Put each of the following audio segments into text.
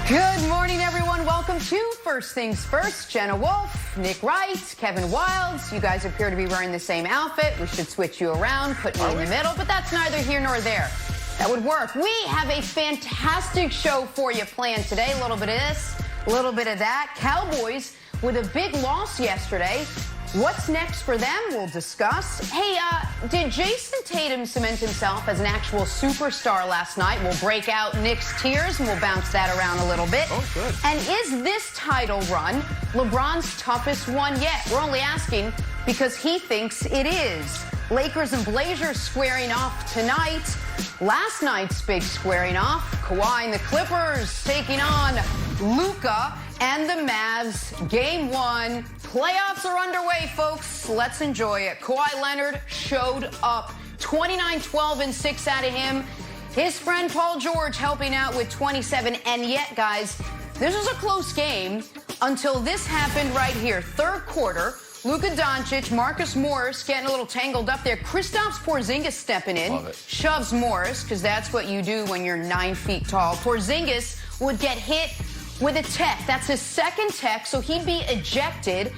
Good morning, everyone. Welcome to First Things First. Jenna Wolfe, Nick Wright, Kevin Wilds. You guys appear to be wearing the same outfit. We should switch you around, put you in the middle, but that's neither here nor there. That would work. We have a fantastic show for you planned today. A little bit of this, a little bit of that. Cowboys with a big loss yesterday. What's next for them? We'll discuss. Hey, did Jason Tatum cement himself as an actual superstar last night? We'll break out Nick's tears and we'll bounce that around a little bit. Oh, good. And is this title run LeBron's toughest one yet? We're only asking because he thinks it is. Lakers and Blazers squaring off tonight. Last night's big squaring off. Kawhi and the Clippers taking on Luka and the Mavs. Game 1. Playoffs are underway, folks. Let's enjoy it. Kawhi Leonard showed up. 29, 12, and 6 out of him. His friend Paul George helping out with 27. And yet, guys, this was a close game until this happened right here. Third quarter, Luka Doncic, Marcus Morris getting a little tangled up there. Kristaps Porzingis stepping in, shoves Morris, because that's what you do when you're 9 feet tall. Porzingis would get hit with a tech. That's his second tech, so he'd be ejected.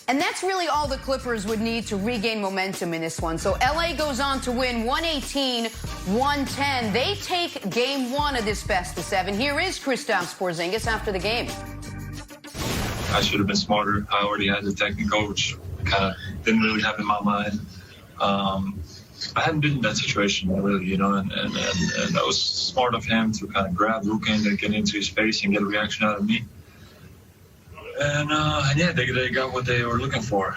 And that's really all the Clippers would need to regain momentum in this one. So LA goes on to win 118-110. They take game 1 of this best of 7. Here is Kristaps Porzingis after the game. I should have been smarter. I already had the technical, which kind of didn't really have in my mind. I hadn't been in that situation really, you know, and that was smart of him to kind of grab Luka and get into his face and get a reaction out of me. And yeah, they got what they were looking for.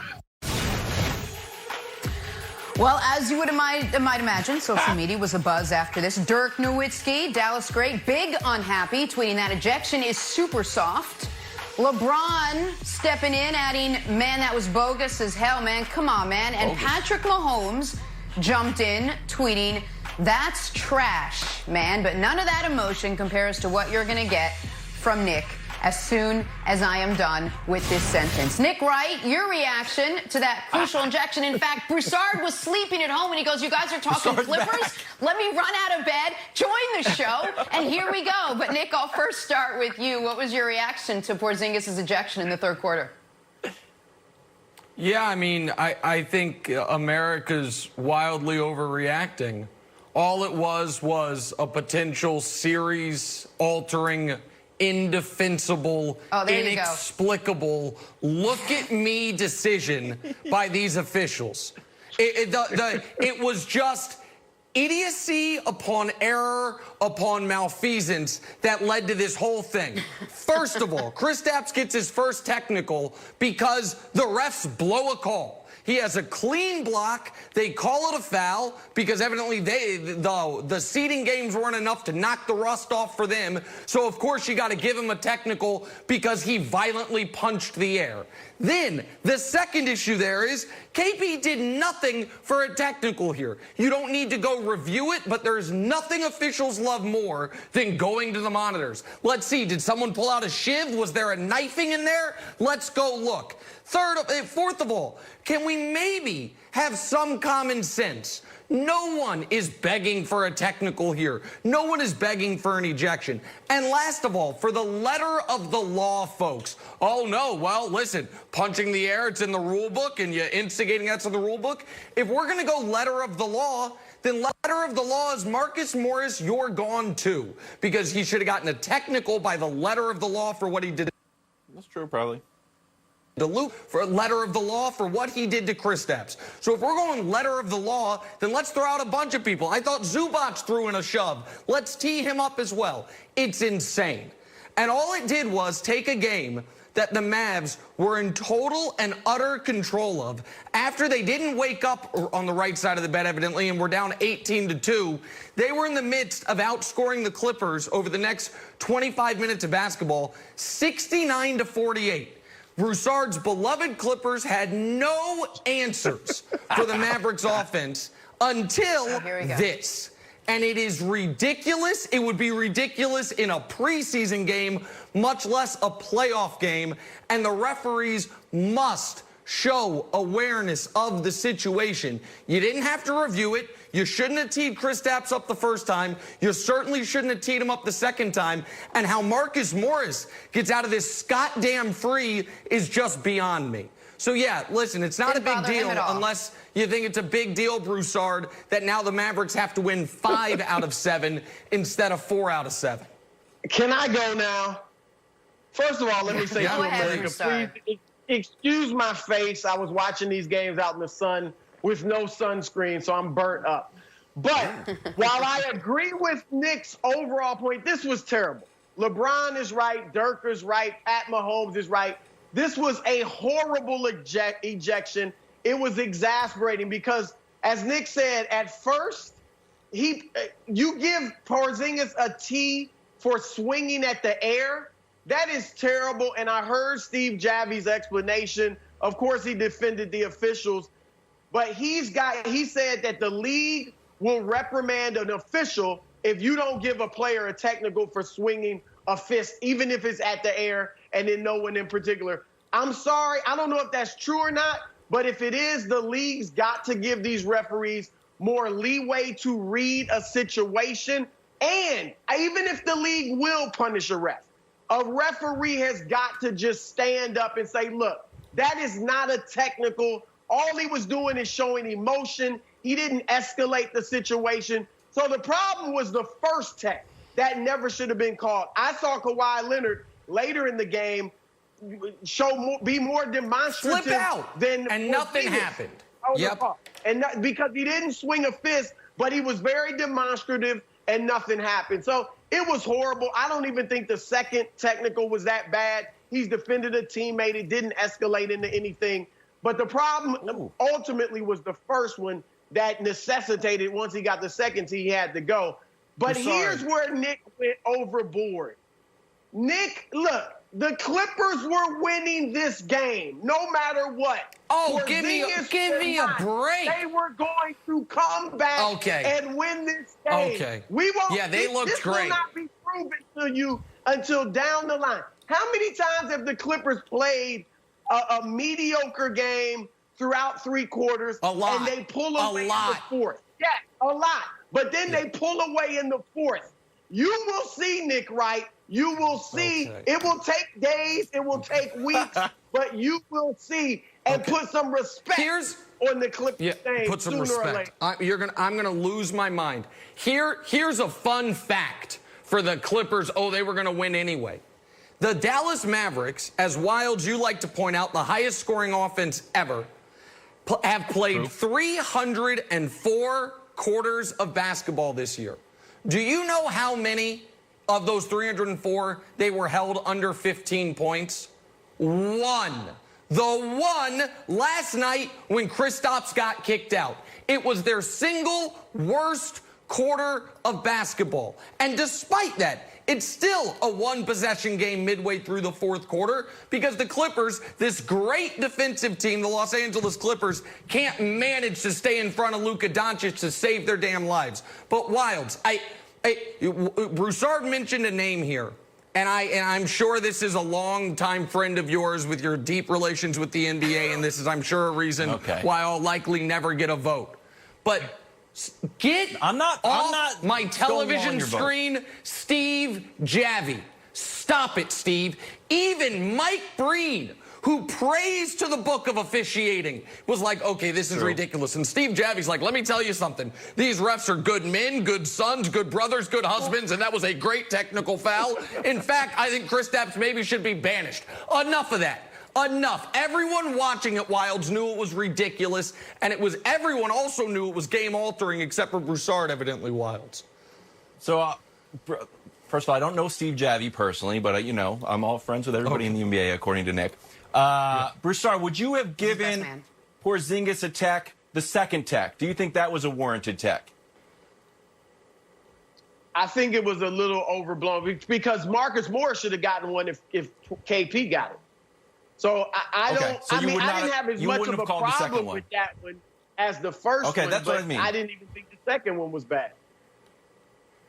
Well, as you might imagine, social media was abuzz after this. Dirk Nowitzki, Dallas great, big unhappy, tweeting that ejection is super soft. LeBron stepping in, adding, man, that was bogus as hell, man. Come on, man. And Patrick Mahomes jumped in, tweeting, that's trash, man. But none of that emotion compares to what you're going to get from Nick as soon as I am done with this sentence. Nick Wright, your reaction to that crucial injection. In fact, Broussard was sleeping at home and he goes, you guys are talking Clippers? Let me run out of bed, join the show, and here we go. But Nick, I'll first start with you. What was your reaction to Porzingis' ejection in the third quarter? Yeah, I mean, I think America's wildly overreacting. All it was a potential series-altering, indefensible, inexplicable, look-at-me decision by these officials. It was just idiocy upon error upon malfeasance that led to this whole thing. First of all, Kristaps gets his first technical because the refs blow a call. He has a clean block. They call it a foul because evidently the seeding games weren't enough to knock the rust off for them. So, of course, you got to give him a technical because he violently punched the air. Then the second issue there is KP did nothing for a technical here. You don't need to go review it, but there's nothing officials love more than going to the monitors. Let's see, did someone pull out a shiv? Was there a knifing in there? Let's go look. Fourth of all, can we maybe have some common sense? No one is begging for a technical here. No one is begging for an ejection. And last of all, for the letter of the law, folks. Oh, no, well, listen, punching the air, it's in the rule book, and you're instigating that's in the rule book. If we're going to go letter of the law, then letter of the law is Marcus Morris, you're gone too. Because he should have gotten a technical by the letter of the law for what he did. That's true, probably. To Luke for a letter of the law for what he did to Kristaps. So if we're going letter of the law, then let's throw out a bunch of people. I thought Zubac threw in a shove. Let's tee him up as well. It's insane. And all it did was take a game that the Mavs were in total and utter control of after they didn't wake up on the right side of the bed, evidently, and were down 18-2. They were in the midst of outscoring the Clippers over the next 25 minutes of basketball, 69-48. Broussard's beloved Clippers had no answers for the Mavericks offense until this. And it is ridiculous. It would be ridiculous in a preseason game, much less a playoff game. And the referees must show awareness of the situation. You didn't have to review it. You shouldn't have teed Kristaps up the first time. You certainly shouldn't have teed him up the second time. And how Marcus Morris gets out of this scot-damn free is just beyond me. So, yeah, listen, it's not a big deal unless you think it's a big deal, Broussard, that now the Mavericks have to win 5 out of 7 instead of 4 out of 7. Can I go now? First of all, let me say to America, please excuse my face. I was watching these games out in the sun with no sunscreen, so I'm burnt up. But while I agree with Nick's overall point, this was terrible. LeBron is right. Dirk is right. Pat Mahomes is right. This was a horrible ejection. It was exasperating because, as Nick said, at first, you give Porzingis a T for swinging at the air. That is terrible, and I heard Steve Javi's explanation. Of course, he defended the officials, but he said that the league will reprimand an official if you don't give a player a technical for swinging a fist, even if it's at the air and then no one in particular. I'm sorry, I don't know if that's true or not, but if it is, the league's got to give these referees more leeway to read a situation. And even if the league will punish a referee has got to just stand up and say, look, that is not a technical. All he was doing is showing emotion. He didn't escalate the situation. So the problem was the first tech. That never should have been called. I saw Kawhi Leonard later in the game be more demonstrative. Flip out. And nothing happened. Yep. And because he didn't swing a fist, but he was very demonstrative and nothing happened. So it was horrible. I don't even think the second technical was that bad. He's defended a teammate. It didn't escalate into anything. But the problem ultimately was the first one that necessitated, once he got the second tee, he had to go. But here's where Nick went overboard. Nick, look, the Clippers were winning this game no matter what. Oh, give me a break. They were going to come back and win this game. Okay. We won't. Yeah, they looked great. This will not be proven to you until down the line. How many times have the Clippers played a mediocre game throughout 3 quarters? A lot. And they pull away in the fourth. Yeah, a lot. But then they pull away in the fourth. You will see, Nick Wright. You will see. It will take days. It will take weeks. But you will see and put some respect on the Clippers name. Put some respect. I'm gonna lose my mind. Here's a fun fact for the Clippers. Oh, they were gonna win anyway. The Dallas Mavericks, as Wilds you like to point out, the highest scoring offense ever, have played 304 quarters of basketball this year. Do you know how many of those 304 they were held under 15 points? 1. The one last night when Kristaps got kicked out. It was their single worst quarter of basketball. And despite that, it's still a one-possession game midway through the fourth quarter because the Clippers, this great defensive team, the Los Angeles Clippers, can't manage to stay in front of Luka Doncic to save their damn lives. But Wilds, Broussard mentioned a name here, and I'm sure this is a long-time friend of yours with your deep relations with the NBA, and this is, I'm sure, a reason why I'll likely never get a vote. But get off my television screen, Steve Javi. Stop it, Steve. Even Mike Breen, who prays to the book of officiating, was like, okay, this is ridiculous. And Steve Javi's like, let me tell you something. These refs are good men, good sons, good brothers, good husbands, and that was a great technical foul. In fact, I think Kristaps maybe should be banished. Enough of that. Enough. Everyone watching it, Wilds, knew it was ridiculous, and everyone also knew it was game-altering, except for Broussard, evidently, Wilds. So, first of all, I don't know Steve Javi personally, but, I'm all friends with everybody in the NBA, according to Nick. Broussard, would you have given Porzingis a tech, the second tech? Do you think that was a warranted tech? I think it was a little overblown because Marcus Morris should have gotten one if KP got it. So I didn't have as much of a problem with that one as the first one. Okay, that's what I mean. I didn't even think the second one was bad.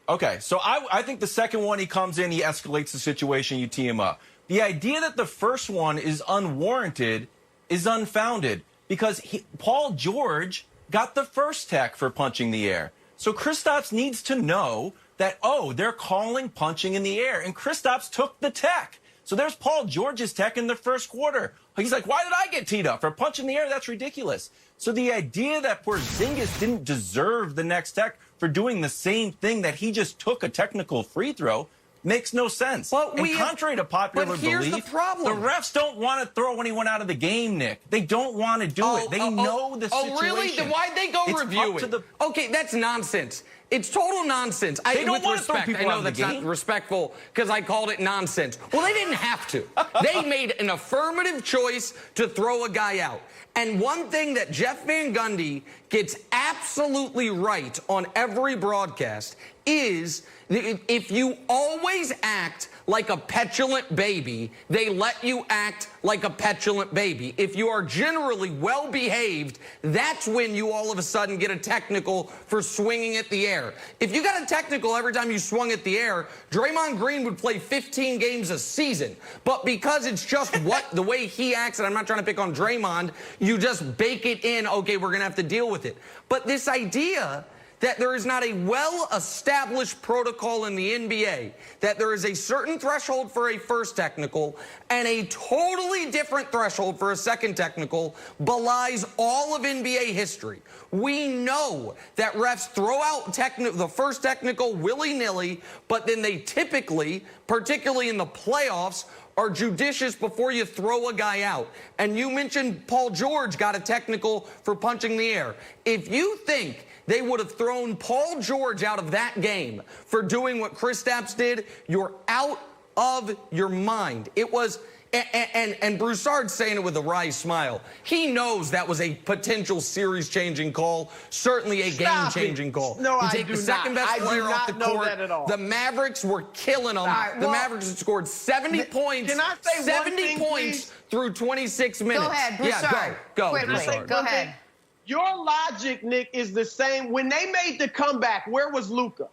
Okay, so I think the second one, he comes in, he escalates the situation, you tee him up. The idea that the first one is unwarranted is unfounded because Paul George got the first tech for punching the air. So Kristaps needs to know that, oh, they're calling punching in the air. And Kristaps took the tech. So there's Paul George's tech in the first quarter. He's like, why did I get teed up? For punch in the air, that's ridiculous. So the idea that Porzingis didn't deserve the next tech for doing the same thing that he just took a technical free throw makes no sense. Well, and contrary to popular here's belief, the problem. The refs don't want to throw anyone out of the game, Nick. They don't want to do it. They know the situation. Oh, really? Then why'd they go review it? Okay, that's nonsense. It's total nonsense. They don't want to throw people out of the game. I know that's not respectful because I called it nonsense. Well, they didn't have to. They made an affirmative choice to throw a guy out. And one thing that Jeff Van Gundy gets absolutely right on every broadcast is if you always act like a petulant baby, they let you act like a petulant baby. If you are generally well behaved, that's when you all of a sudden get a technical for swinging at the air. If you got a technical every time you swung at the air, Draymond Green would play 15 games a season. But because it's just the way he acts, and I'm not trying to pick on Draymond, you just bake it in, okay, we're going to have to deal with it. But this idea that there is not a well-established protocol in the NBA, that there is a certain threshold for a first technical and a totally different threshold for a second technical, belies all of NBA history. We know that refs throw out the first technical willy-nilly, but then they typically, particularly in the playoffs, are judicious before you throw a guy out. And you mentioned Paul George got a technical for punching the air. If you think they would have thrown Paul George out of that game for doing what Kristaps did, you're out of your mind. It was, and Broussard's saying it with a wry smile. He knows that was a potential series-changing call, certainly a game-changing call. No, you take the second-best player off the court. The Mavericks were killing them. Right, the Mavericks had scored 70 points. Can I say 70 one thing, points please? Through 26 minutes. Go ahead, Broussard. Yeah, go. Quickly, Broussard. go ahead. Your logic, Nick, is the same. When they made the comeback, where was Luka?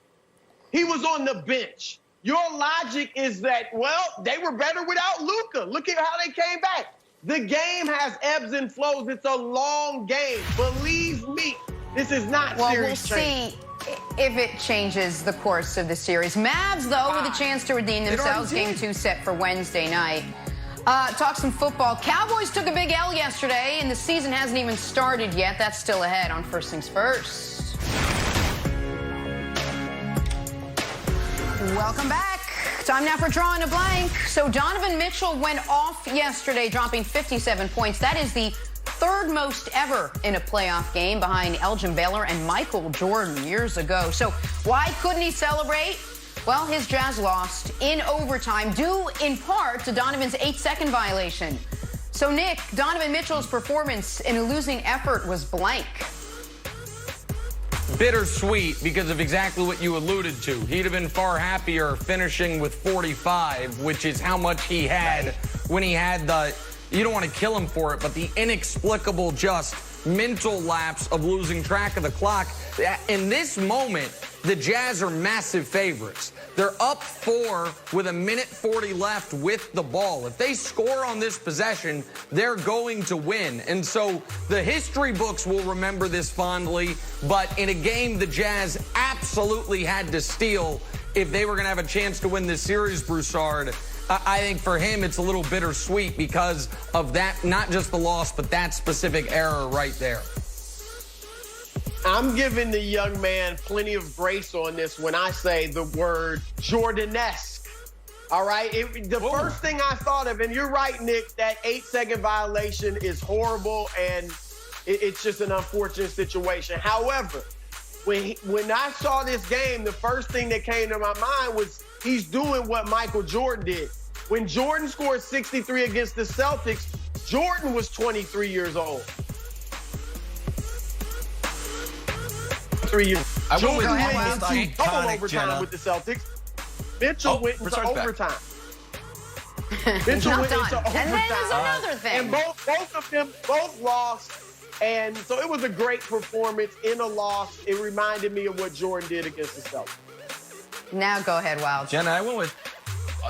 He was on the bench. Your logic is that, well, they were better without Luka. Look at how they came back. The game has ebbs and flows. It's a long game. Believe me, this is not series change. We'll see if it changes the course of the series. Mavs, though, with a chance to redeem themselves. Game 2 set for Wednesday night. Talk some football. Cowboys took a big L yesterday, and the season hasn't even started yet. That's still ahead on First Things First. Welcome back. Time now for Drawing a Blank. So Donovan Mitchell went off yesterday, dropping 57 points. That is the third most ever in a playoff game, behind Elgin Baylor and Michael Jordan years ago. So why couldn't he celebrate? Well, his Jazz lost in overtime, due in part to Donovan's 8-second violation. So, Nick, Donovan Mitchell's performance in a losing effort was blank. Bittersweet because of exactly what you alluded to. He'd have been far happier finishing with 45, which is how much he had when he had the, you don't want to kill him for it, but the inexplicable just mental lapse of losing track of the clock. In this moment, the Jazz are massive favorites. They're up 4 with 1:40 left with the ball. If they score on this possession, they're going to win. And so the history books will remember this fondly, but in a game the Jazz absolutely had to steal if they were going to have a chance to win this series, Broussard. I think for him it's a little bittersweet because of that, not just the loss, but that specific error right there. I'm giving the young man plenty of grace on this when I say the word Jordan-esque. All right? The first thing I thought of, and you're right, Nick, that 8-second violation is horrible, and it's just an unfortunate situation. However, when I saw this game, the first thing that came to my mind was he's doing what Michael Jordan did. When Jordan scored 63 against the Celtics, Jordan was 23 years old. 3 years. Jordan went into double overtime with the Celtics. Mitchell went into overtime. Mitchell went into overtime. And then there's another thing. And both of them lost. And so it was a great performance in a loss. It reminded me of what Jordan did against the Celtics. Now go ahead, Wild. Jenna, I went with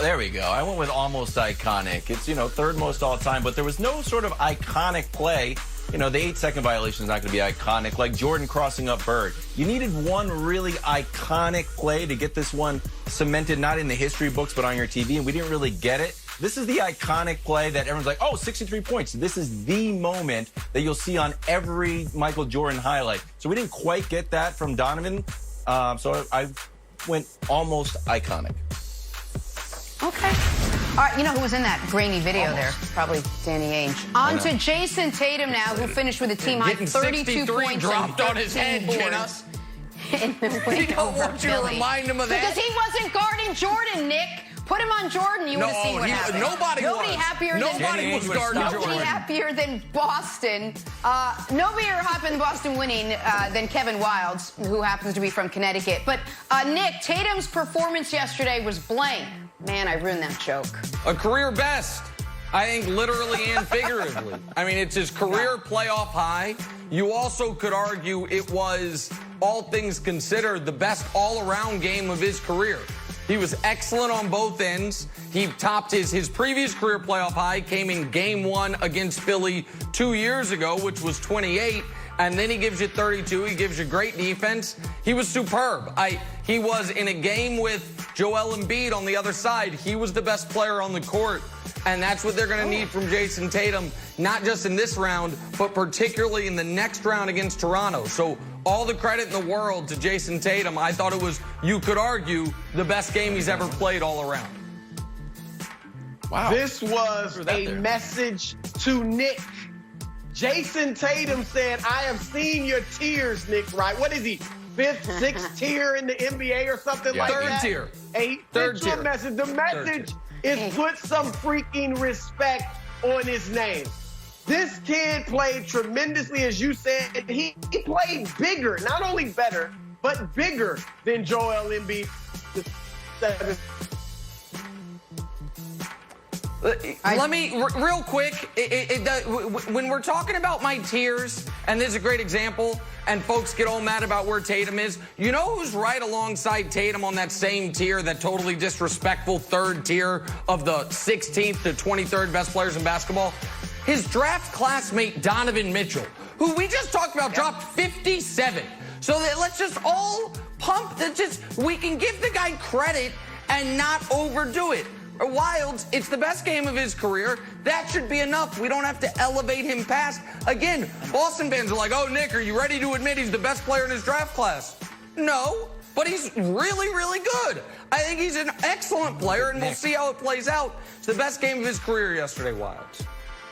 there we go. I went with almost iconic. It's, third most all time, but there was no sort of iconic play. The 8-second violation is not going to be iconic, like Jordan crossing up Bird. You needed one really iconic play to get this one cemented, not in the history books, but on your TV, and we didn't really get it. This is the iconic play that everyone's like, oh, 63 points. This is the moment that you'll see on every Michael Jordan highlight. So we didn't quite get that from Donovan, so I went almost iconic. Okay. All right, you know who was in that grainy video there? Probably Danny Ainge. On to Jason Tatum now, who finished with a team-high 32 points dropped on his head, Jenna. In the win You don't over want you to Philly. remind him of that? Because he wasn't guarding Jordan, Nick. Put him on Jordan, you would have seen what happened. Nobody was happier Nobody was guarding Jordan. Nobody happier than Boston. Nobody happier than Boston winning than Kevin Wildes, who happens to be from Connecticut. But, Nick, Tatum's performance yesterday was blank. Man, I ruined that joke. A career best. I think literally and figuratively. I mean, it's his career playoff high. You also could argue it was, all things considered, the best all-around game of his career. He was excellent on both ends. He topped his previous career playoff high, came in game 1 against Philly 2 years ago, which was 28. And then he gives you 32. He gives you great defense. He was superb. He was in a game with Joel Embiid on the other side. He was the best player on the court. And that's what they're going to need from Jason Tatum, not just in this round, but particularly in the next round against Toronto. So all the credit in the world to Jason Tatum. I thought it was, you could argue, the best game he's ever played all around. Wow. This was a message to Nick. Jason Tatum said, I have seen your tears, Nick Wright. What is he, 5th, 6th tier in the NBA or something like that? Third tier. Third tier. Message. The message is put some freaking respect on his name. This kid played tremendously, as you said. He played bigger, not only better, but bigger than Joel Embiid. Let me, real quick, when we're talking about my tiers, and this is a great example, and folks get all mad about where Tatum is, you know who's right alongside Tatum on that same tier, that totally disrespectful third tier of the 16th to 23rd best players in basketball? His draft classmate, Donovan Mitchell, who we just talked about, dropped 57. So let's just all pump, we can give the guy credit and not overdo it. Wildes, it's the best game of his career. That should be enough. We don't have to elevate him past. Again, Boston fans are like, oh, Nick, are you ready to admit he's the best player in his draft class? No, but he's really, really good. I think he's an excellent player, and we'll see how it plays out. It's the best game of his career yesterday, Wildes.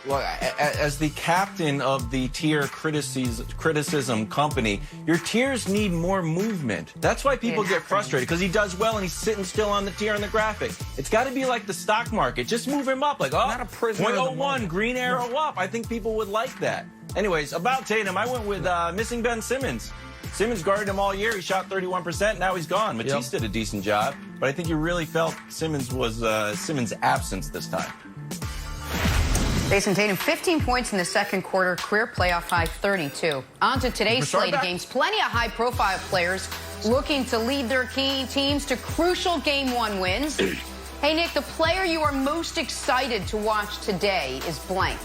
Well, as the captain of the tier criticism company, your tiers need more movement. That's why people get frustrated, because he does well and he's sitting still on the tier on the graphic. It's got to be like the stock market. Just move him up. Like, oh, not a prisoner of the 0.01, moment. green arrow up. I think people would like that. Anyways, about Tatum, I went with missing Ben Simmons. Simmons guarded him all year. He shot 31%. Now he's gone. Matisse did a decent job. But I think you really felt Simmons was Simmons' absence this time. Jason Tatum, 15 points in the second quarter, career playoff high 32. On to today's slate of games. Plenty of high-profile players looking to lead their key teams to crucial Game 1 wins. Hey, Nick, the player you are most excited to watch today is blank.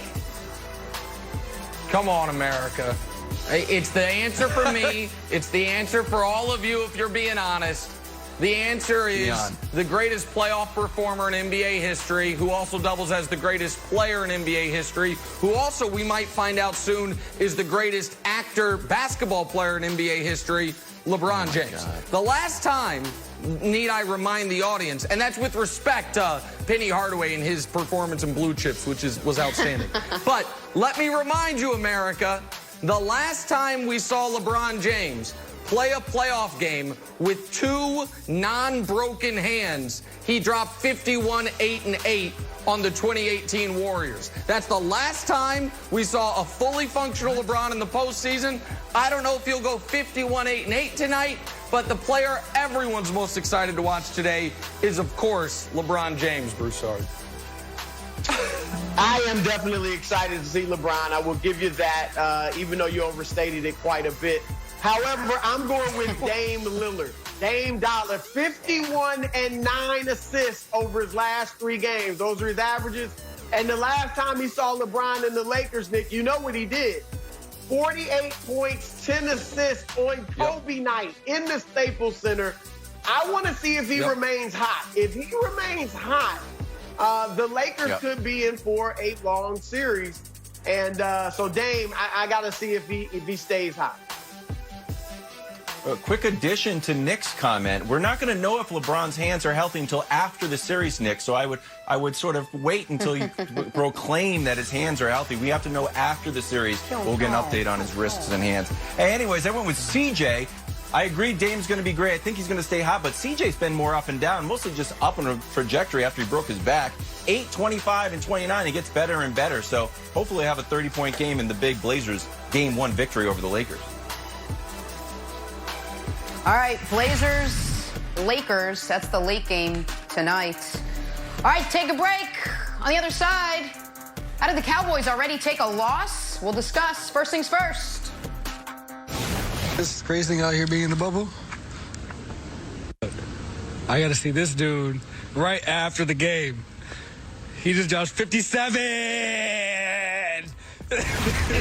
Come on, America. It's the answer for me. It's the answer for all of you, if you're being honest. The answer is the greatest playoff performer in NBA history, who also doubles as the greatest player in NBA history, who also, we might find out soon, is the greatest actor basketball player in NBA history, LeBron James. The last time, need I remind the audience, and that's with respect to Penny Hardaway and his performance in Blue Chips, which was outstanding. But let me remind you, America, the last time we saw LeBron James play a playoff game with 2 non-broken hands, he dropped 51, 8, and 8 on the 2018 Warriors. That's the last time we saw a fully functional LeBron in the postseason. I don't know if he'll go 51, 8, and 8 tonight, but the player everyone's most excited to watch today is, of course, LeBron James, Broussard. I am definitely excited to see LeBron. I will give you that, even though you overstated it quite a bit. However, I'm going with Dame Lillard. Dame Dollar, 51 and 9 assists over his last 3 games. Those are his averages. And the last time he saw LeBron and the Lakers, Nick, you know what he did. 48 points, 10 assists on Kobe night in the Staples Center. I want to see if he remains hot. If he remains hot, the Lakers could be in for a long series. And so Dame, I got to see if he stays hot. A quick addition to Nick's comment. We're not going to know if LeBron's hands are healthy until after the series, Nick. So I would sort of wait until you proclaim that his hands are healthy. We have to know after the series. We'll get an update on his wrists and hands. Hey, anyways, I went with CJ. I agree Dame's going to be great. I think he's going to stay hot, but CJ's been more up and down, mostly just up on a trajectory after he broke his back. 8, 25, and 29. He gets better and better. So hopefully have a 30-point game in the big Blazers Game 1 victory over the Lakers. All right, Blazers, Lakers. That's the late game tonight. All right, take a break. On the other side, how did the Cowboys already take a loss? We'll discuss. First things first. This crazy thing out here being in the bubble. I got to see this dude right after the game. He just dropped 57.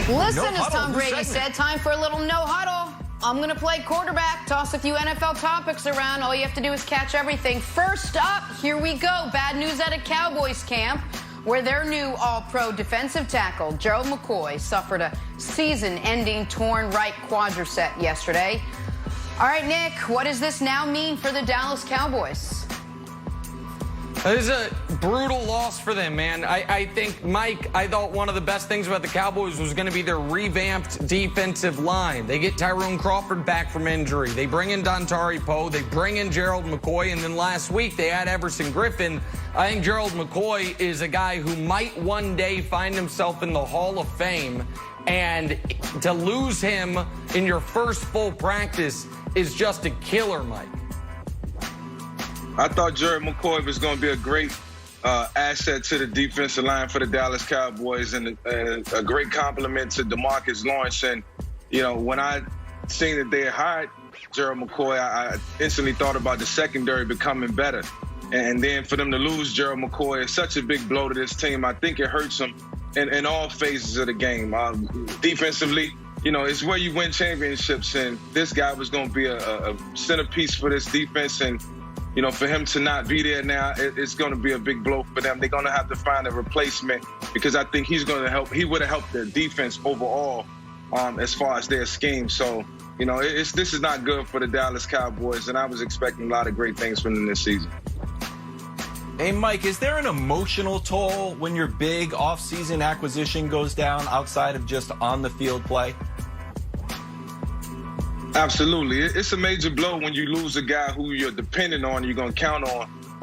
Listen, as Tom Brady said, time for a little no huddle. I'm going to play quarterback, toss a few NFL topics around. All you have to do is catch everything. First up, here we go. Bad news at a Cowboys camp where their new all-pro defensive tackle, Gerald McCoy, suffered a season-ending torn right quadricep yesterday. All right, Nick, what does this now mean for the Dallas Cowboys? It is a brutal loss for them, man. I think, Mike, I thought one of the best things about the Cowboys was going to be their revamped defensive line. They get Tyrone Crawford back from injury. They bring in Dontari Poe. They bring in Gerald McCoy. And then last week, they had Everson Griffin. I think Gerald McCoy is a guy who might one day find himself in the Hall of Fame. And to lose him in your first full practice is just a killer, Mike. I thought Gerald McCoy was going to be a great asset to the defensive line for the Dallas Cowboys and a great compliment to DeMarcus Lawrence. And, you know, when I seen that they had hired Gerald McCoy, I instantly thought about the secondary becoming better. And then for them to lose Gerald McCoy is such a big blow to this team. I think it hurts them in all phases of the game. Defensively, you know, it's where you win championships. And this guy was going to be a centerpiece for this defense. And, you know, for him to not be there now, it's going to be a big blow for them. They're going to have to find a replacement because I think he's going to help. He would have helped their defense overall as far as their scheme. So, you know, this is not good for the Dallas Cowboys, and I was expecting a lot of great things from them this season. Hey, Mike, is there an emotional toll when your big offseason acquisition goes down outside of just on-the-field play? Absolutely. It's a major blow when you lose a guy who you're dependent on, you're going to count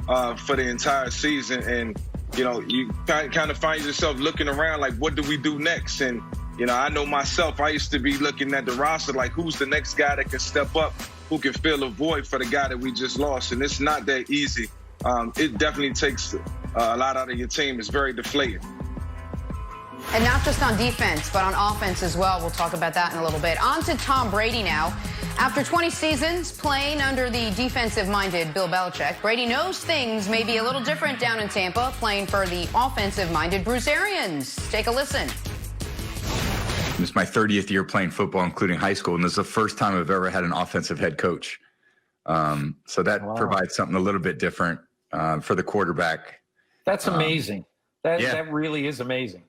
on for the entire season. And, you know, you kind of find yourself looking around like, what do we do next? And, you know, I know myself, I used to be looking at the roster like, who's the next guy that can step up, who can fill a void for the guy that we just lost? And it's not that easy. It definitely takes a lot out of your team. It's very deflating. And not just on defense, but on offense as well. We'll talk about that in a little bit. On to Tom Brady now. After 20 seasons playing under the defensive-minded Bill Belichick, Brady knows things may be a little different down in Tampa, playing for the offensive-minded Broussarians. Take a listen. It's my 30th year playing football, including high school, and this is the first time I've ever had an offensive head coach. So that provides something a little bit different for the quarterback. That's amazing. That really is amazing.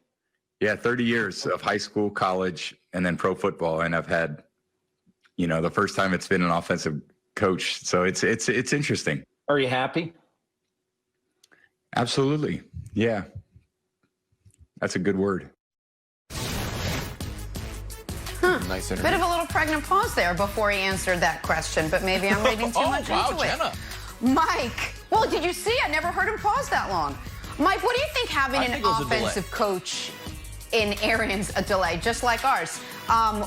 Yeah, 30 years of high school, college, and then pro football, and I've had, you know, the first time it's been an offensive coach. So it's interesting. Are you happy? Absolutely. Yeah. That's a good word. Nice interview. Bit of a little pregnant pause there before he answered that question, but maybe I'm reading too much into it. Jenna. Mike, well, did you see? I never heard him pause that long. Mike, what do you think having an offensive coach in Arians, a delay, just like ours,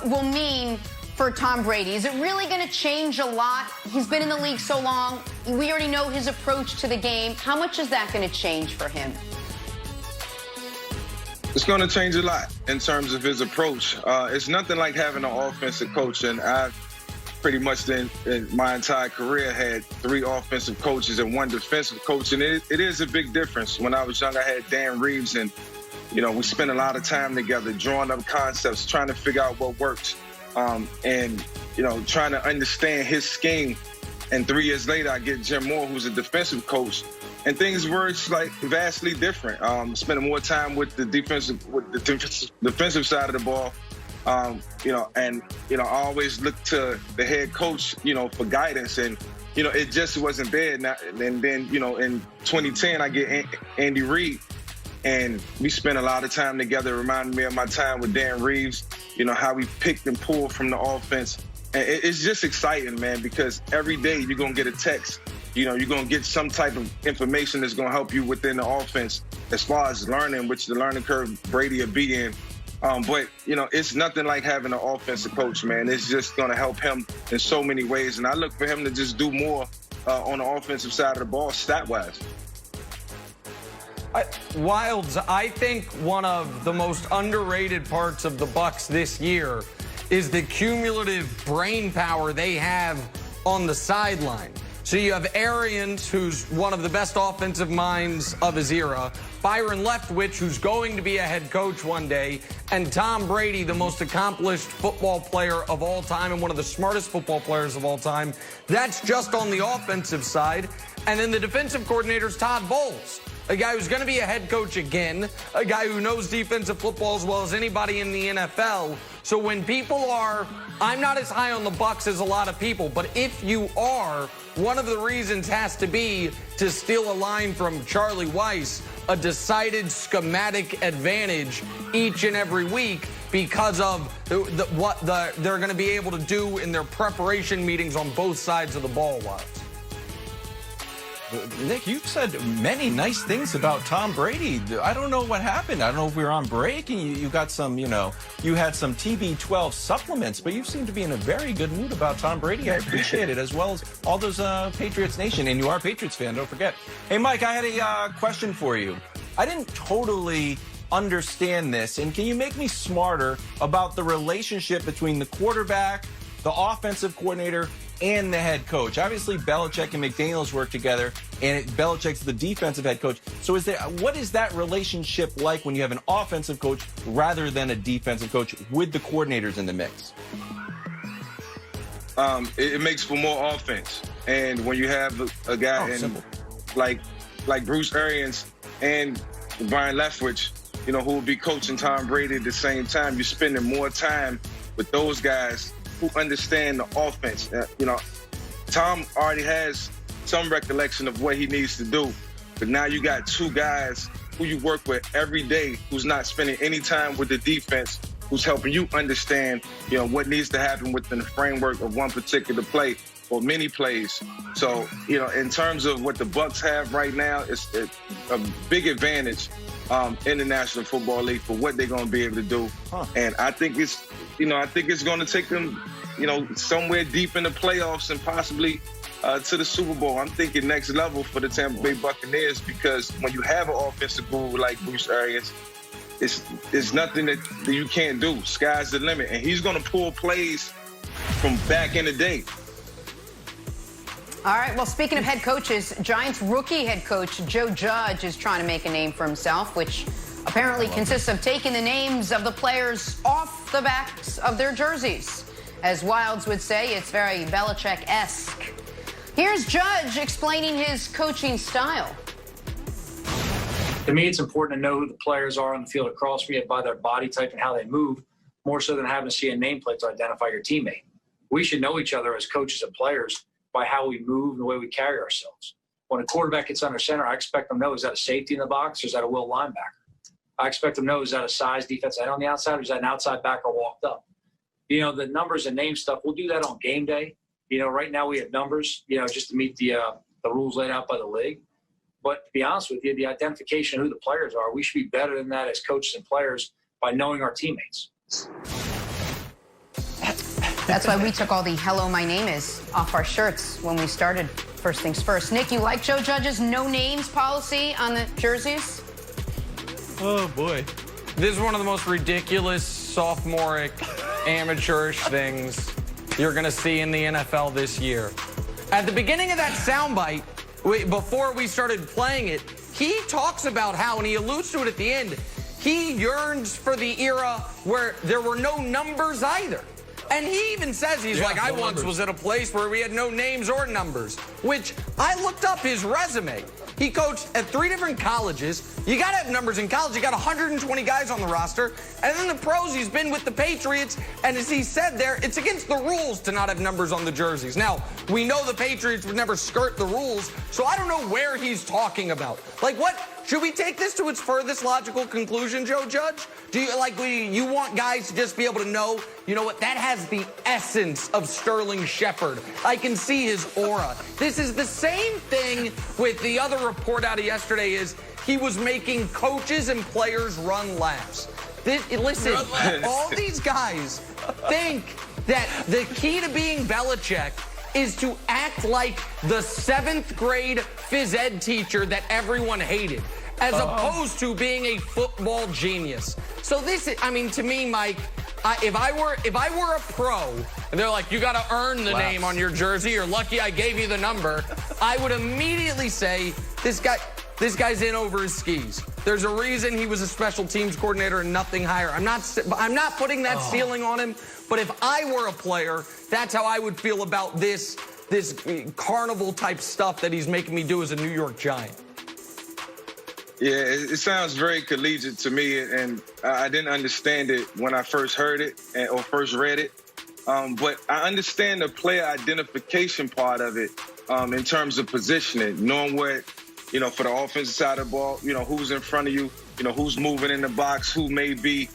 will mean for Tom Brady? Is it really going to change a lot? He's been in the league so long. We already know his approach to the game. How much is that going to change for him? It's going to change a lot in terms of his approach. It's nothing like having an offensive coach, and I've pretty much in my entire career had 3 offensive coaches and 1 defensive coach, and it is a big difference. When I was young, I had Dan Reeves, and we spent a lot of time together drawing up concepts, trying to figure out what works, and trying to understand his scheme. And 3 years later, I get Jim Moore, who's a defensive coach, and things were like vastly different. Spending more time with the defensive side of the ball. I always look to the head coach, for guidance, and it just wasn't there. And then in 2010, I get Andy Reid, and we spent a lot of time together. It reminded me of my time with Dan Reeves. How we picked and pulled from the offense, and it's just exciting, man. Because every day you're gonna get a text. You're gonna get some type of information that's gonna help you within the offense as far as learning, which the learning curve Brady will be in. But it's nothing like having an offensive coach, man. It's just going to help him in so many ways. And I look for him to just do more on the offensive side of the ball, stat-wise. Wilds, I think one of the most underrated parts of the Bucks this year is the cumulative brain power they have on the sideline. So you have Arians, who's one of the best offensive minds of his era, Byron Leftwich, who's going to be a head coach one day, and Tom Brady, the most accomplished football player of all time and one of the smartest football players of all time. That's just on the offensive side. And then the defensive coordinator's Todd Bowles, a guy who's going to be a head coach again, a guy who knows defensive football as well as anybody in the NFL. So when people are, I'm not as high on the Bucks as a lot of people, but if you are, one of the reasons has to be, to steal a line from Charlie Weiss, a decided schematic advantage each and every week because of what they're going to be able to do in their preparation meetings on both sides of the ball. Nick, you've said many nice things about Tom Brady. I don't know what happened. I don't know if we were on break and you got some, you had some TB12 supplements, but you seem to be in a very good mood about Tom Brady. I appreciate it, as well as all those Patriots Nation. And you are a Patriots fan, don't forget. Hey, Mike, I had a question for you. I didn't totally understand this, and can you make me smarter about the relationship between the quarterback, the offensive coordinator, and the head coach? Obviously, Belichick and McDaniels work together, and Belichick's the defensive head coach. So what is that relationship like when you have an offensive coach rather than a defensive coach with the coordinators in the mix? It makes for more offense. And when you have a guy like Bruce Arians and Byron Leftwich, who will be coaching Tom Brady at the same time, you're spending more time with those guys who understand the offense. Tom already has some recollection of what he needs to do, but now you got 2 guys who you work with every day who's not spending any time with the defense, who's helping you understand, what needs to happen within the framework of one particular play or many plays. So, in terms of what the Bucks have right now, it's a big advantage in the National Football League for what they're going to be able to do. And I think it's going to take them, somewhere deep in the playoffs and possibly to the Super Bowl. I'm thinking next level for the Tampa Bay Buccaneers, because when you have an offensive guru like Bruce Arians, it's nothing that you can't do. Sky's the limit. And he's going to pull plays from back in the day. All right, well, speaking of head coaches, Giants rookie head coach Joe Judge is trying to make a name for himself, which apparently consists of taking the names of the players off the backs of their jerseys. As Wilds would say, it's very Belichick-esque. Here's Judge explaining his coaching style. To me, it's important to know who the players are on the field across from you by their body type and how they move, more so than having to see a nameplate to identify your teammate. We should know each other as coaches and players by how we move and the way we carry ourselves. When a quarterback gets under center, I expect them to know, is that a safety in the box or is that a will linebacker? I expect them to know, is that a size defense end on the outside or is that an outside backer walked up? The numbers and name stuff, we'll do that on game day. Right now we have numbers, just to meet the rules laid out by the league. But to be honest with you, the identification of who the players are, we should be better than that as coaches and players by knowing our teammates. That's why we took all the "Hello, my name is" off our shirts when we started First Things First. Nick, you like Joe Judge's no names policy on the jerseys? Oh, boy. This is one of the most ridiculous, sophomoric, amateurish things you're going to see in the NFL this year. At the beginning of that soundbite, before we started playing it, he talks about how, and he alludes to it at the end, he yearns for the era where there were no numbers either. And he even says, he's like, I once was at a place where we had no names or numbers, which I looked up his resume. He coached at 3 different colleges. You got to have numbers in college. You got 120 guys on the roster. And then the pros, he's been with the Patriots. And as he said there, it's against the rules to not have numbers on the jerseys. Now, we know the Patriots would never skirt the rules, so I don't know where he's talking about. Like, what? Should we take this to its furthest logical conclusion, Joe Judge? Do you want guys to just be able to know, you know what, that has the essence of Sterling Shepard. I can see his aura. This is the same thing with the other report out of yesterday is he was making coaches and players run laps. Listen, all these guys think that the key to being Belichick is to act like the 7th grade phys ed teacher that everyone hated, as opposed to being a football genius. So this is, I mean, to me, Mike, if I were a pro, and they're like, you got to earn the name on your jersey, you're lucky I gave you the number, I would immediately say, this guy's in over his skis. There's a reason he was a special teams coordinator and nothing higher. I'm not putting that ceiling on him, but if I were a player, that's how I would feel about this carnival type stuff that he's making me do as a New York Giant. Yeah, it sounds very collegiate to me, and I didn't understand it when I first heard it or first read it. But I understand the player identification part of it in terms of positioning, knowing what, for the offensive side of the ball, who's in front of you, who's moving in the box, who may be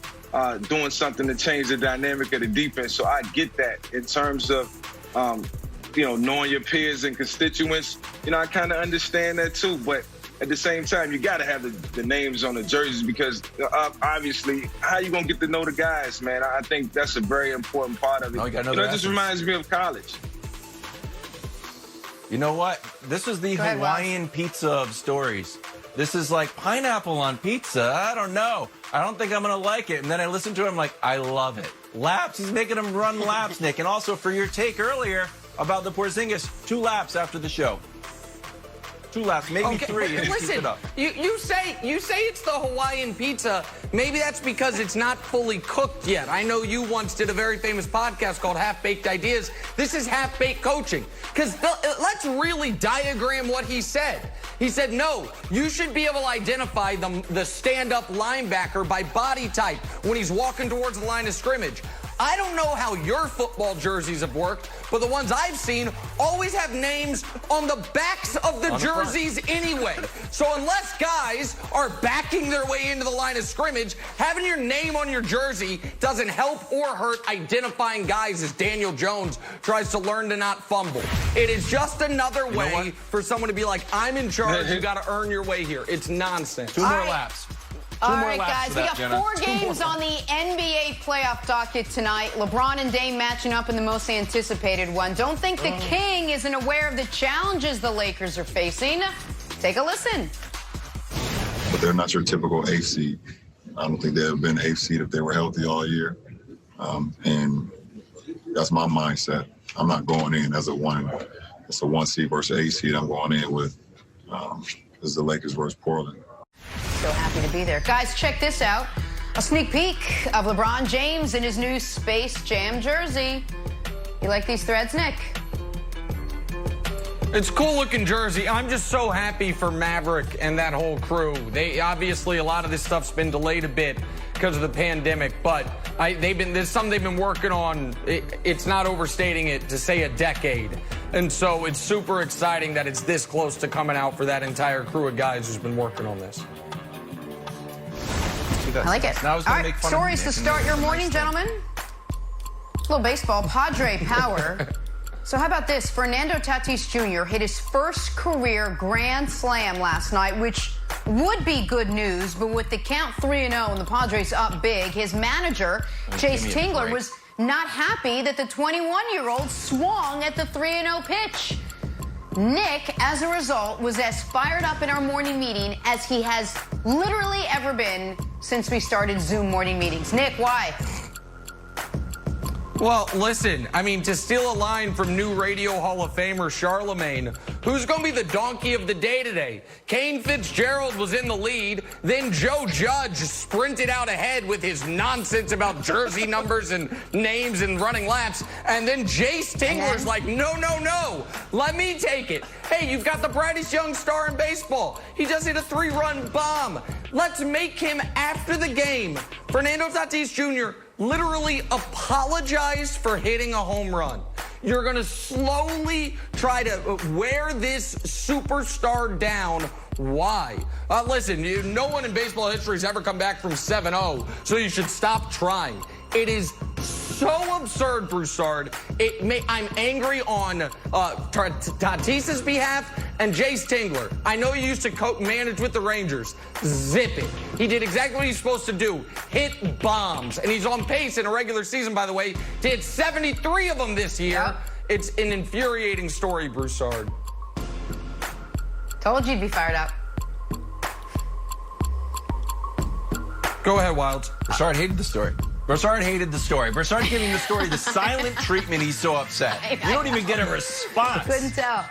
doing something to change the dynamic of the defense. So I get that in terms of, knowing your peers and constituents. I kind of understand that too. But at the same time, you got to have the names on the jerseys because obviously, how you going to get to know the guys, man? I think that's a very important part of it. It just reminds me of college. You know what? This is the Hawaiian pizza of stories. This is like pineapple on pizza. I don't know. I don't think I'm going to like it. And then I listen to him like, I love it. Laps. He's making them run laps, Nick. And also for your take earlier about the Porzingis, 2 laps after the show. 2 laps, maybe 3. Listen, you say it's the Hawaiian pizza. Maybe that's because it's not fully cooked yet. I know you once did a very famous podcast called Half-Baked Ideas. This is half-baked coaching. Because let's really diagram what he said. He said, no, you should be able to identify the stand-up linebacker by body type when he's walking towards the line of scrimmage. I don't know how your football jerseys have worked, but the ones I've seen always have names on the backs of the jerseys anyway. So unless guys are backing their way into the line of scrimmage, having your name on your jersey doesn't help or hurt identifying guys as Daniel Jones tries to learn to not fumble. It is just another way for someone to be like, I'm in charge, you got to earn your way here. It's nonsense. 2 more laps. All right, guys, we got 4 games on the NBA playoff docket tonight. LeBron and Dame matching up in the most anticipated one. Don't think the King isn't aware of the challenges the Lakers are facing. Take a listen. But they're not your typical 8th seed. I don't think they've ever been an 8th seed if they were healthy all year. And that's my mindset. I'm not going in as a 1 seed versus 8 seed. I'm going in with this is the Lakers versus Portland. So happy to be there. Guys, check this out. A sneak peek of LeBron James in his new Space Jam jersey. You like these threads, Nick? It's a cool-looking jersey. I'm just so happy for Maverick and that whole crew. Obviously, a lot of this stuff's been delayed a bit because of the pandemic, but there's something they've been working on. It's not overstating it to say a decade. And so it's super exciting that it's this close to coming out for that entire crew of guys who's been working on this. I like it. All right, stories to start your morning, gentlemen. A little baseball, Padre power. So how about this? Fernando Tatis Jr. hit his first career grand slam last night, which would be good news, but with the count 3-0 and the Padres up big, his manager, Chase Tingler, was not happy that the 21-year-old swung at the 3-0 pitch. Nick, as a result, was as fired up in our morning meeting as he has literally ever been since we started Zoom morning meetings. Nick, why? Well, listen, I mean, to steal a line from new Radio Hall of Famer Charlemagne, who's going to be the donkey of the day today? Kane Fitzgerald was in the lead. Then Joe Judge sprinted out ahead with his nonsense about jersey numbers and names and running laps. And then Jace Tingler's like, no, no, no. Let me take it. Hey, you've got the brightest young star in baseball. He just hit a 3-run bomb. Let's make him, after the game, Fernando Tatis Jr., literally apologize for hitting a home run. You're going to slowly try to wear this superstar down. Why? Listen, no one in baseball history has ever come back from 7-0, so you should stop trying. It is so absurd, Broussard. I'm angry on Tatis's behalf and Jace Tingler. I know he used to manage with the Rangers. Zip it. He did exactly what he's supposed to do. Hit bombs. And he's on pace in a regular season, by the way, to hit 73 of them this year. Yep. It's an infuriating story, Broussard. Told you you'd be fired up. Go ahead, Wilds. Broussard hated the story. Broussard hated the story. Broussard giving the story the silent treatment. He's so upset. You don't even get a response. Couldn't tell.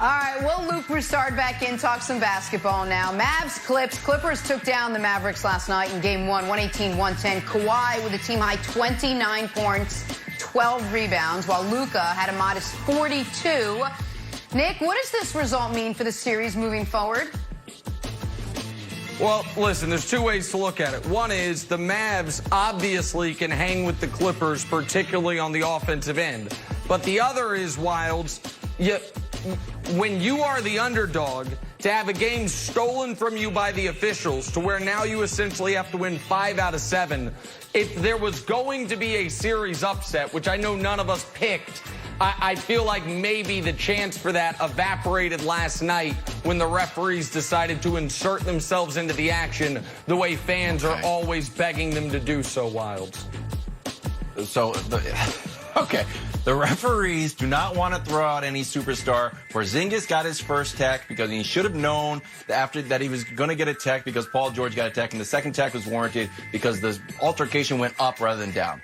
All right, we'll loop Broussard back in, talk some basketball now. Mavs, Clips. Clippers took down the Mavericks last night in Game 1, 118-110. Kawhi with a team-high 29 points, 12 rebounds, while Luka had a modest 42. Nick, what does this result mean for the series moving forward? Well, listen, there's two ways to look at it. One is the Mavs obviously can hang with the Clippers, particularly on the offensive end. But the other is, Wilds, when you are the underdog, to have a game stolen from you by the officials to where now you essentially have to win 5 out of 7. If there was going to be a series upset, which I know none of us picked, I feel like maybe the chance for that evaporated last night when the referees decided to insert themselves into the action the way fans are always begging them to do so, Wilds. Okay. The referees do not want to throw out any superstar. Porzingis got his first tech because he should have known that he was going to get a tech because Paul George got a tech, and the second tech was warranted because the altercation went up rather than down.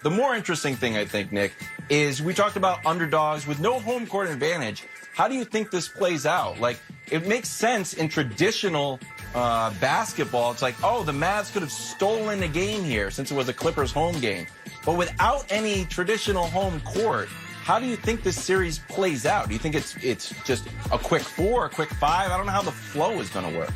The more interesting thing, I think, Nick, is we talked about underdogs with no home court advantage. How do you think this plays out? Like, it makes sense in traditional basketball. It's like, oh, the Mavs could have stolen a game here since it was a Clippers home game. But without any traditional home court, how do you think this series plays out? Do you think it's just a quick 4, a quick 5? I don't know how the flow is going to work.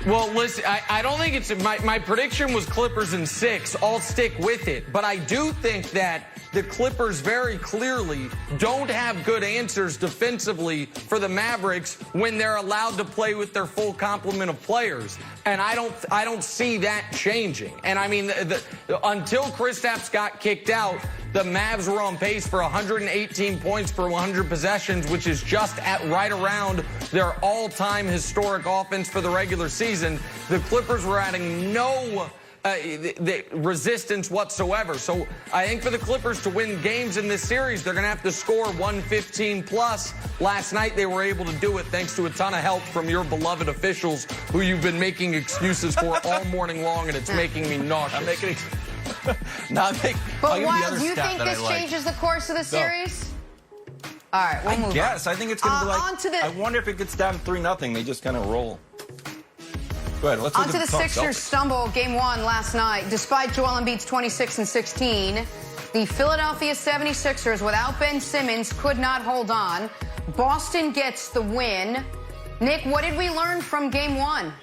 Well, listen, I don't think it's my prediction was Clippers in 6. I'll stick with it. But I do think that the Clippers very clearly don't have good answers defensively for the Mavericks when they're allowed to play with their full complement of players. And I don't see that changing. And I mean, until Kristaps got kicked out, the Mavs were on pace for 118 points per 100 possessions, which is just at right around their all-time historic offense for the regular season. The Clippers were adding no the resistance whatsoever. So I think for the Clippers to win games in this series, they're going to have to score 115 plus. Last night they were able to do it thanks to a ton of help from your beloved officials who you've been making excuses for all morning long, and it's making me nauseous. I'm making But Wild, do you think this changes the course of the series? All right, we'll move on. Yes, I think it's going to be like, I wonder if it gets down 3-0. They just kind of roll. Go ahead, let's on to the Sixers stumble Game 1 last night. Despite Joel Embiid's 26 and 16, the Philadelphia 76ers, without Ben Simmons, could not hold on. Boston gets the win. Nick, what did we learn from Game 1?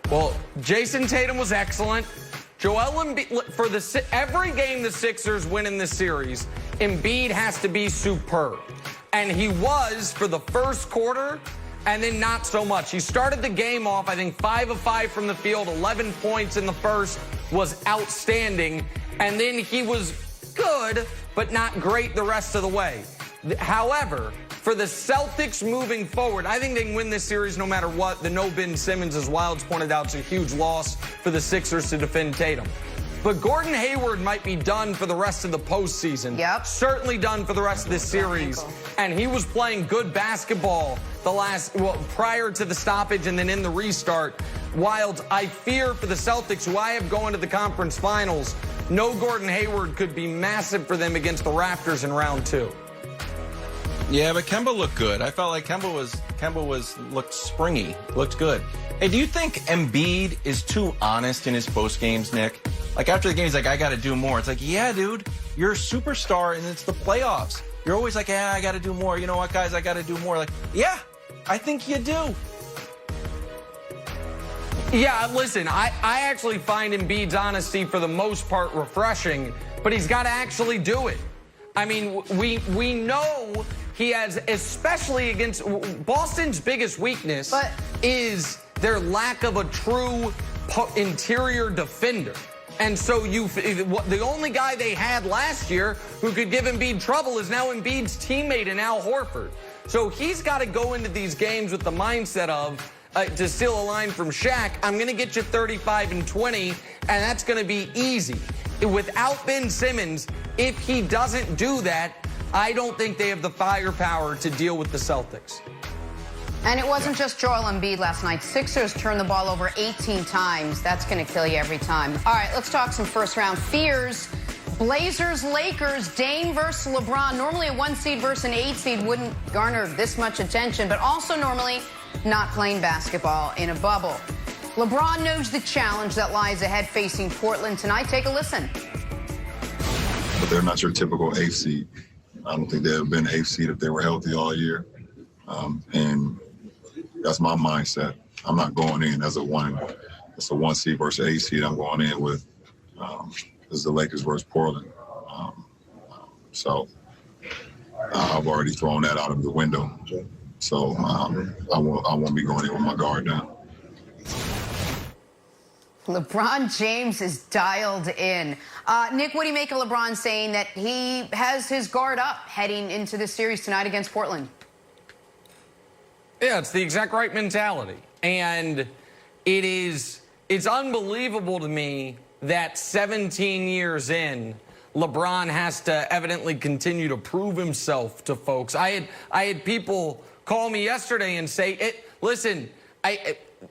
Well, Jason Tatum was excellent. Joel Embiid, for every game the Sixers win in this series, Embiid has to be superb. And he was for the first quarter, and then not so much. He started the game off, I think, 5 of 5 from the field, 11 points in the first, was outstanding. And then he was good, but not great the rest of the way. However, for the Celtics moving forward, I think they can win this series no matter what. The no Ben Simmons, as Wilds pointed out, is a huge loss for the Sixers to defend Tatum. But Gordon Hayward might be done for the rest of the postseason. Yep. Certainly done for the rest of this series. And he was playing good basketball prior to the stoppage and then in the restart. Wilds, I fear for the Celtics, who I have going to the conference finals, no Gordon Hayward could be massive for them against the Raptors in round 2. Yeah, but Kemba looked good. I felt like Kemba looked springy, looked good. Hey, do you think Embiid is too honest in his post games, Nick? Like after the game, he's like, I got to do more. It's like, yeah, dude, you're a superstar and it's the playoffs. You're always like, yeah, I got to do more. You know what, guys, I got to do more. Like, yeah, I think you do. Yeah, listen, I actually find Embiid's honesty for the most part refreshing, but he's got to actually do it. I mean, we know he has, especially against Boston's biggest weakness is their lack of a true interior defender. And so the only guy they had last year who could give Embiid trouble is now Embiid's teammate in Al Horford. So he's got to go into these games with the mindset of, to steal a line from Shaq, I'm going to get you 35 and 20, and that's going to be easy. Without Ben Simmons, if he doesn't do that, I don't think they have the firepower to deal with the Celtics. And it wasn't just Joel Embiid last night. Sixers turned the ball over 18 times. That's going to kill you every time. All right, let's talk some first-round fears. Blazers, Lakers, Dame versus LeBron. Normally a 1 seed versus an 8 seed wouldn't garner this much attention, but also normally not playing basketball in a bubble. LeBron knows the challenge that lies ahead facing Portland tonight. Take a listen. But they're not your typical 8th seed. I don't think they've have been 8th seed if they were healthy all year. And that's my mindset. I'm not going in as a 1 seed versus 8 seed. I'm going in with this is the Lakers versus Portland. So I've already thrown that out of the window. So I won't be going in with my guard down. LeBron James is dialed in. Nick, what do you make of LeBron saying that he has his guard up heading into this series tonight against Portland? Yeah, it's the exact right mentality. And it's unbelievable to me that 17 years in, LeBron has to evidently continue to prove himself to folks. I had people call me yesterday and say, listen,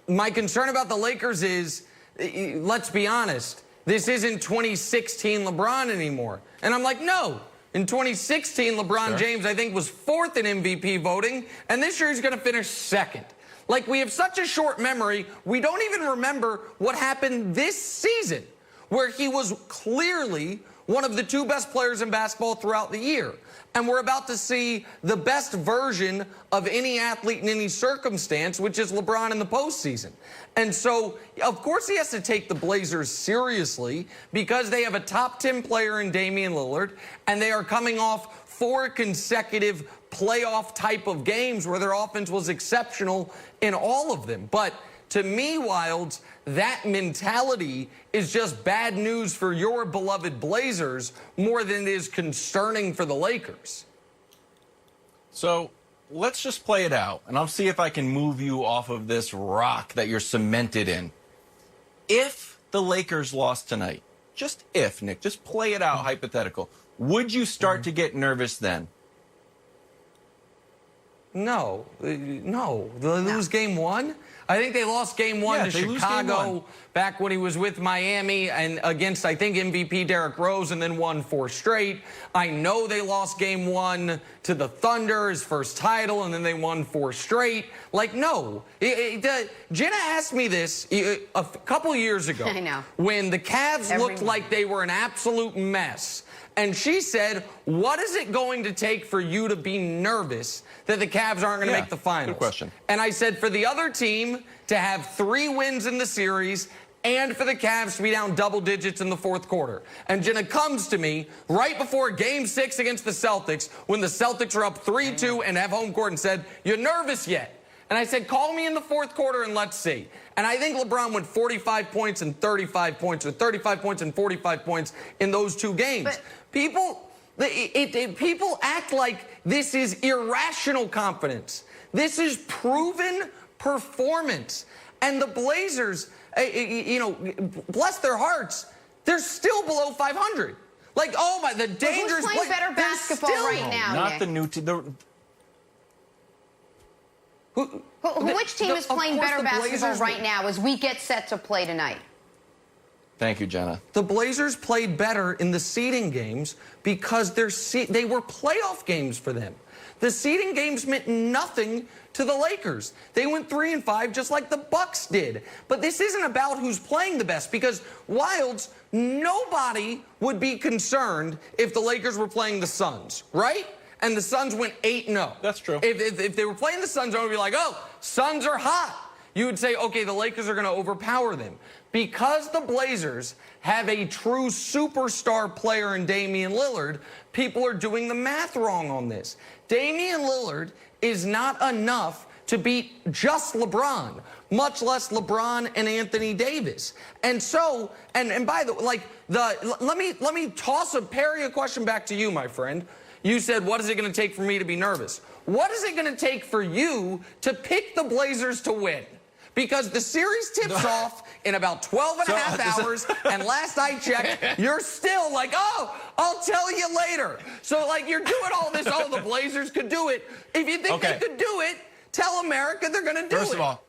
my concern about the Lakers is, let's be honest, this isn't 2016 LeBron anymore. And I'm like, no. In 2016, LeBron James, I think, was 4th in MVP voting, and this year he's going to finish 2nd. Like, we have such a short memory, we don't even remember what happened this season, where he was clearly one of the 2 best players in basketball throughout the year. And we're about to see the best version of any athlete in any circumstance, which is LeBron in the postseason. And so, of course, he has to take the Blazers seriously because they have a top 10 player in Damian Lillard, and they are coming off 4 consecutive playoff type of games where their offense was exceptional in all of them. But to me, Wilds, that mentality is just bad news for your beloved Blazers more than it is concerning for the Lakers. So let's just play it out, and I'll see if I can move you off of this rock that you're cemented in. If the Lakers lost tonight, just if, Nick, just play it out hypothetical, would you start to get nervous then? No. No. They lose game 1? I think they lost game 1 to Chicago back when he was with Miami and against, I think, MVP Derrick Rose, and then won 4 straight. I know they lost game 1 to the Thunder, his first title, and then they won 4 straight. Like, no. Jenna asked me this a couple years ago. I know. When the Cavs looked like they were an absolute mess. And she said, what is it going to take for you to be nervous that the Cavs aren't going to make the finals? Good question. And I said, for the other team to have 3 wins in the series and for the Cavs to be down double digits in the 4th quarter. And Jenna comes to me right before Game 6 against the Celtics when the Celtics are up 3-2 and have home court and said, you nervous yet? And I said, call me in the 4th quarter and let's see. And I think LeBron went 45 points and 35 points, or 35 points and 45 points in those 2 games. But people act like this is irrational confidence. This is proven performance. And the Blazers, bless their hearts, they're still below 500. Like, oh my, the dangerous. Who's playing better basketball right now, not Nick? the new team. Which team is playing better basketball right now as we get set to play tonight? Thank you, Jenna. The Blazers played better in the seeding games because they were playoff games for them. The seeding games meant nothing to the Lakers. They went 3-5 just like the Bucks did. But this isn't about who's playing the best, because Wilds, nobody would be concerned if the Lakers were playing the Suns, right? And the Suns went 8-0. That's true. If they were playing the Suns, I would be like, oh, Suns are hot. You would say, okay, the Lakers are going to overpower them. Because the Blazers have a true superstar player in Damian Lillard, people are doing the math wrong on this. Damian Lillard is not enough to beat just LeBron, much less LeBron and Anthony Davis. And so, and by the way, let me parry a question back to you, my friend. You said, what is it going to take for me to be nervous? What is it going to take for you to pick the Blazers to win? Because the series tips off in about 12 and a half hours, and last I checked, you're still like, oh, I'll tell you later. So, like, you're doing all this, oh, the Blazers could do it. If you think they could do it, tell America they're going to do it. First of all,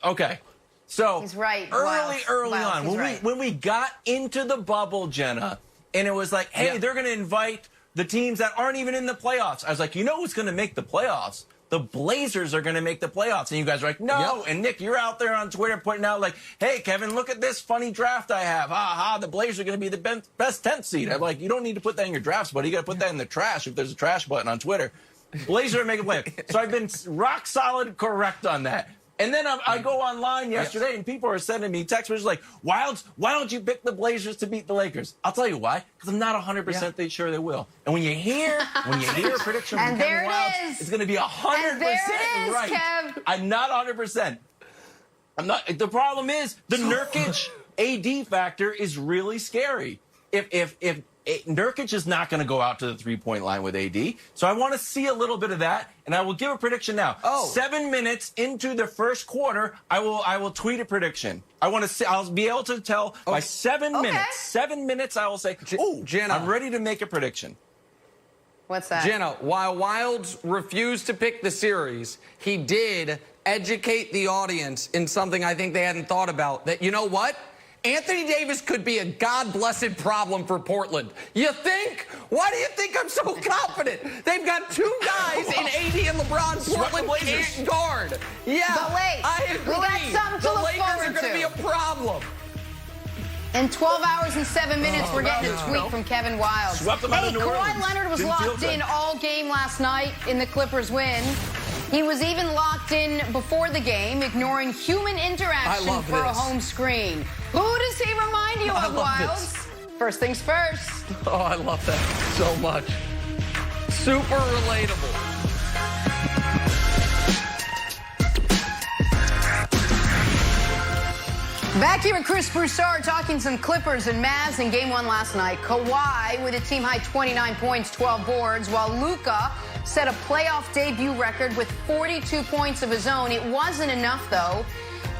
okay. So, he's right. Early on, when we got into the bubble, Jenna, and it was like, hey, they're going to invite the teams that aren't even in the playoffs. I was like, you know who's going to make the playoffs? The Blazers are going to make the playoffs. And you guys are like, no. Yep. And Nick, you're out there on Twitter putting out like, hey, Kevin, look at this funny draft I have. The Blazers are going to be the best 10th seed. I'm like, you don't need to put that in your drafts, buddy. You got to put that in the trash if there's a trash button on Twitter. Blazers are making playoffs. So I've been rock solid correct on that. And then I go online yesterday, and people are sending me text messages like, Wilds, why don't you pick the Blazers to beat the Lakers? I'll tell you why. Because I'm not 100% sure they will. And when you hear a prediction from Kevin Wilds, it's going to be 100% right. Kev. I'm not 100%. I'm not. The problem is the Nurkic AD factor is really scary. If Nurkic is not going to go out to the three-point line with AD, so I want to see a little bit of that, and I will give a prediction now. 7 minutes into the first quarter, I will tweet a prediction. I want to see. I'll be able to tell by 7 minutes. 7 minutes, I will say, "Oh, Jenna, I'm ready to make a prediction." What's that? Jenna, while Wilds refused to pick the series, he did educate the audience in something I think they hadn't thought about. That, you know what? Anthony Davis could be a God-blessed problem for Portland. You think? Why do you think I'm so confident? They've got two guys in AD and LeBron. Portland can't guard. Yeah, but wait, I agree. we got something to the look Lakers forward are going to be a problem. In 12 hours and 7 minutes, we're getting a tweet from Kevin Wilds. Hey, Kawhi Leonard was locked in all game last night in the Clippers win. He was even locked in before the game, ignoring human interaction for a home screen. Who does he remind you of, Wilds? First things first. Oh, I love that so much. Super relatable. Back here with Chris Broussard talking some Clippers and Mavs in Game 1 last night. Kawhi with a team-high 29 points, 12 boards, while Luka set a playoff debut record with 42 points of his own. It wasn't enough, though,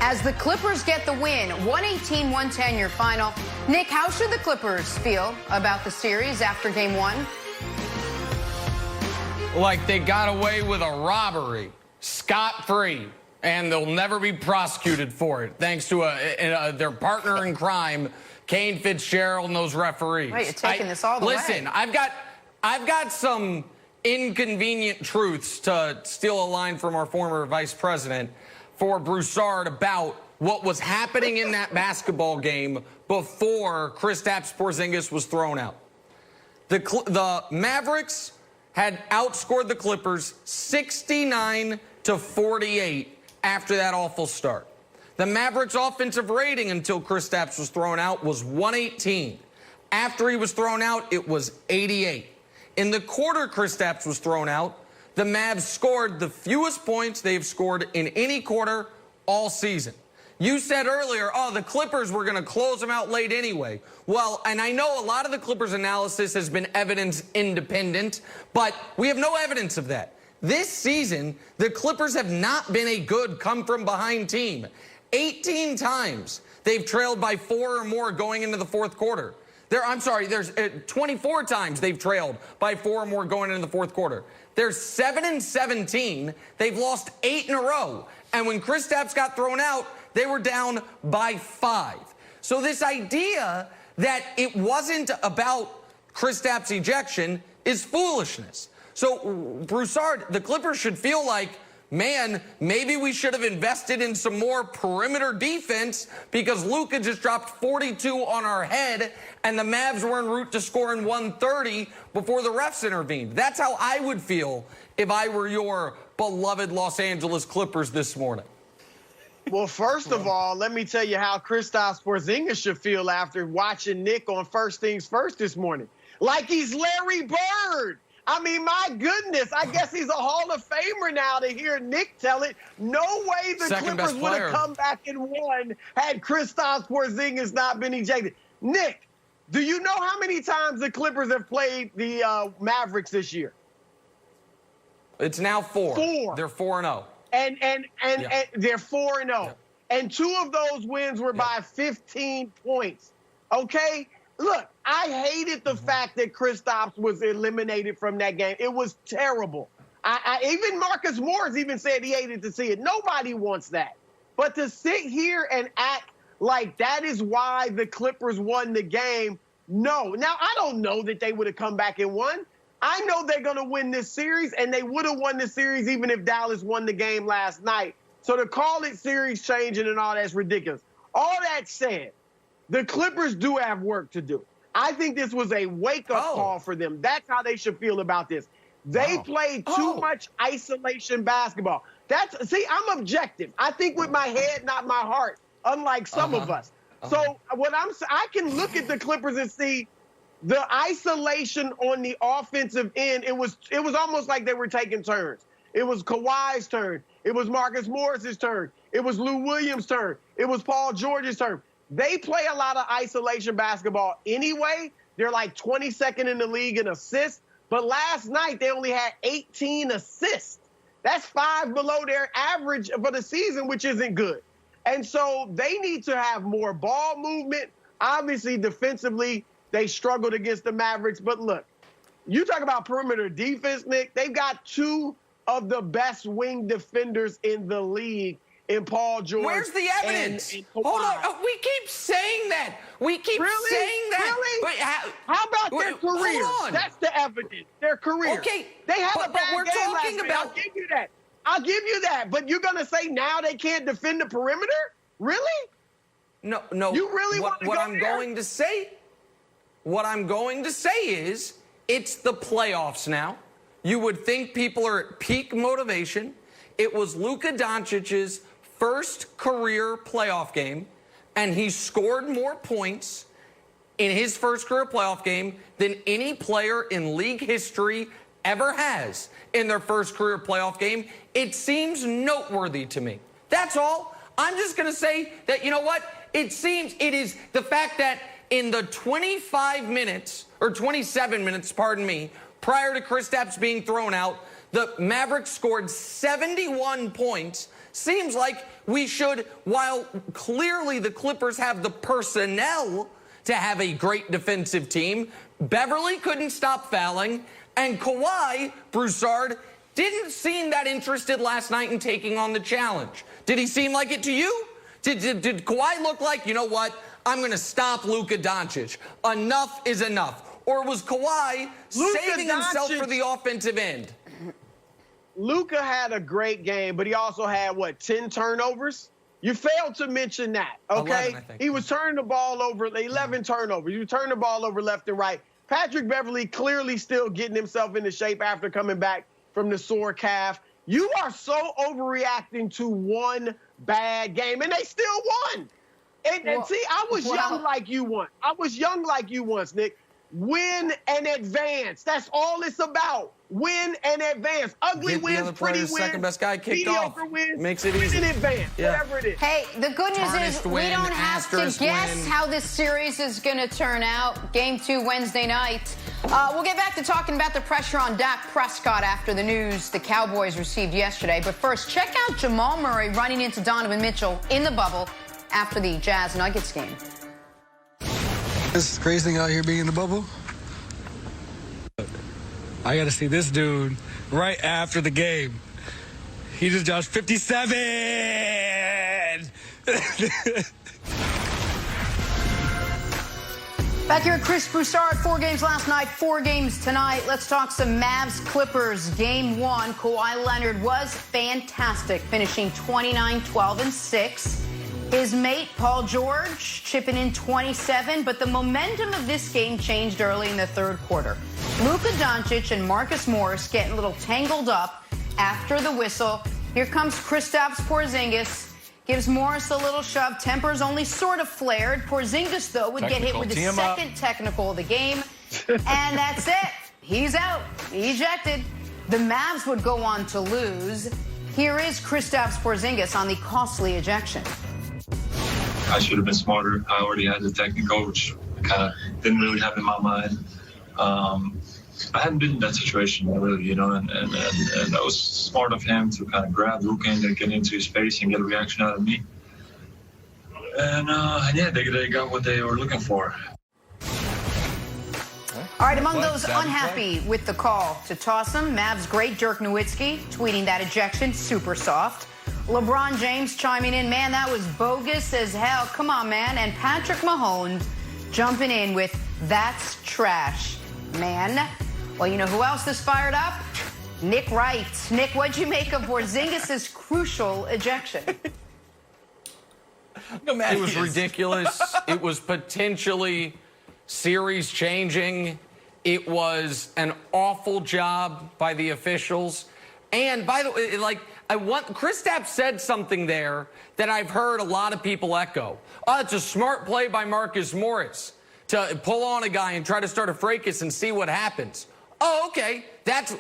as the Clippers get the win. 118-110 your final. Nick, how should the Clippers feel about the series after Game 1? Like they got away with a robbery, scot-free. And they'll never be prosecuted for it, thanks to their partner in crime, Kane Fitzgerald, and those referees. Right, you're taking this all the way. Listen, I've got some inconvenient truths, to steal a line from our former vice president, for Broussard about what was happening in that basketball game before Kristaps Porzingis was thrown out. The Mavericks had outscored the Clippers 69-48. After that awful start. The Mavericks' offensive rating until Kristaps was thrown out was 118. After he was thrown out, it was 88. In the quarter Kristaps was thrown out, the Mavs scored the fewest points they've scored in any quarter all season. You said earlier, the Clippers were going to close them out late anyway. Well, and I know a lot of the Clippers analysis has been evidence independent, but we have no evidence of that. This season, the Clippers have not been a good come-from-behind team. 18 times they've trailed by 4 or more going into the fourth quarter. There's 24 times they've trailed by 4 or more going into the fourth quarter. They're 7-17. They've lost 8 in a row. And when Kristaps got thrown out, they were down by 5. So this idea that it wasn't about Kristaps' ejection is foolishness. So Broussard, the Clippers should feel like, man, maybe we should have invested in some more perimeter defense because Luka just dropped 42 on our head and the Mavs were en route to scoring 130 before the refs intervened. That's how I would feel if I were your beloved Los Angeles Clippers this morning. Well, first of all, let me tell you how Kristaps Porzingis should feel after watching Nick on First Things First this morning. Like he's Larry Bird. I mean, my goodness, I guess he's a Hall of Famer now to hear Nick tell it. No way the Clippers would have come back and won had Kristaps Porzingis not been ejected. Nick, do you know how many times the Clippers have played the Mavericks this year? It's now 4. 4. They're 4-0. And they're 4-0. Yeah. And 2 of those wins were by 15 points. Okay? Look, I hated the fact that Kristaps was eliminated from that game. It was terrible. Even Marcus Morris even said he hated to see it. Nobody wants that. But to sit here and act like that is why the Clippers won the game, no. Now, I don't know that they would have come back and won. I know they're going to win this series, and they would have won the series even if Dallas won the game last night. So to call it series changing and all that's ridiculous. All that said, the Clippers do have work to do. I think this was a wake-up call for them. That's how they should feel about this. They played too much isolation basketball. See, I'm objective. I think with my head, not my heart, unlike some of us. So I can look at the Clippers and see the isolation on the offensive end. It was almost like they were taking turns. It was Kawhi's turn. It was Marcus Morris's turn. It was Lou Williams' turn. It was Paul George's turn. They play a lot of isolation basketball anyway. They're like 22nd in the league in assists. But last night, they only had 18 assists. That's 5 below their average for the season, which isn't good. And so they need to have more ball movement. Obviously, defensively, they struggled against the Mavericks. But look, you talk about perimeter defense, Nick. They've got 2 of the best wing defenders in the league in Paul George. Where's the evidence? Hold on. We keep saying that. We keep saying that. Really? Wait, how about their career? That's the evidence. Their career. Okay. They have a bad we're game talking last about. I'll give you that. I'll give you that. But you're going to say now they can't defend the perimeter? Really? No. You really want to go there? What I'm going to say is it's the playoffs now. You would think people are at peak motivation. It was Luka Doncic's first career playoff game, and he scored more points in his first career playoff game than any player in league history ever has in their first career playoff game. It seems noteworthy to me. That's all. I'm just going to say that, you know what? It is the fact that in the 25 minutes, or 27 minutes, pardon me, prior to Kristaps being thrown out, the Mavericks scored 71 points. Seems like we should, while clearly the Clippers have the personnel to have a great defensive team, Beverly couldn't stop fouling, and Kawhi, Broussard, didn't seem that interested last night in taking on the challenge. Did he seem like it to you? Did Kawhi look like, you know what, I'm going to stop Luka Doncic. Enough is enough. Or was Kawhi saving himself for the offensive end? Luka had a great game, but he also had, 10 turnovers? You failed to mention that, okay? 11, I think. He was turning the ball over, 11 turnovers. You turn the ball over left and right. Patrick Beverly clearly still getting himself into shape after coming back from the sore calf. You are so overreacting to one bad game, and they still won. And see, I was young like you once. I was young like you once, Nick. Win and advance. That's all it's about. Win and advance. Ugly wins, pretty wins. Second best guy kicked off. Wins, makes it easy. Win and advance, whatever it is. Hey, the good news is we don't have to guess how this series is going to turn out. Game 2 Wednesday night. We'll get back to talking about the pressure on Dak Prescott after the news the Cowboys received yesterday. But first, check out Jamal Murray running into Donovan Mitchell in the bubble after the Jazz Nuggets game. This crazy thing out here being in the bubble. I got to see this dude right after the game. He just dropped 57. Back here at Chris Broussard, 4 games last night, 4 games tonight. Let's talk some Mavs Clippers. Game 1, Kawhi Leonard was fantastic, finishing 29-12-6. His mate, Paul George, chipping in 27, but the momentum of this game changed early in the third quarter. Luka Doncic and Marcus Morris getting a little tangled up after the whistle. Here comes Kristaps Porzingis. Gives Morris a little shove. Tempers only sort of flared. Porzingis, though, would get hit with the second technical of the game. And that's it. He's out. Ejected. The Mavs would go on to lose. Here is Kristaps Porzingis on the costly ejection. I should have been smarter. I already had the technical, which I kind of didn't really have in my mind. I hadn't been in that situation really, and that was smart of him to kind of grab Luka and then get into his face and get a reaction out of me. And yeah, they got what they were looking for. All right, among those unhappy with the call to toss him, Mavs great Dirk Nowitzki tweeting that ejection super soft. LeBron James chiming in, man, that was bogus as hell. Come on, man. And Patrick Mahomes jumping in with, that's trash, man. Well, you know who else is fired up? Nick Wright. Nick, what'd you make of Porzingis' crucial ejection? It was ridiculous. It was potentially series-changing. It was an awful job by the officials. And by the way, Kristaps said something there that I've heard a lot of people echo. Oh, it's a smart play by Marcus Morris to pull on a guy and try to start a fracas and see what happens. Oh, okay. That's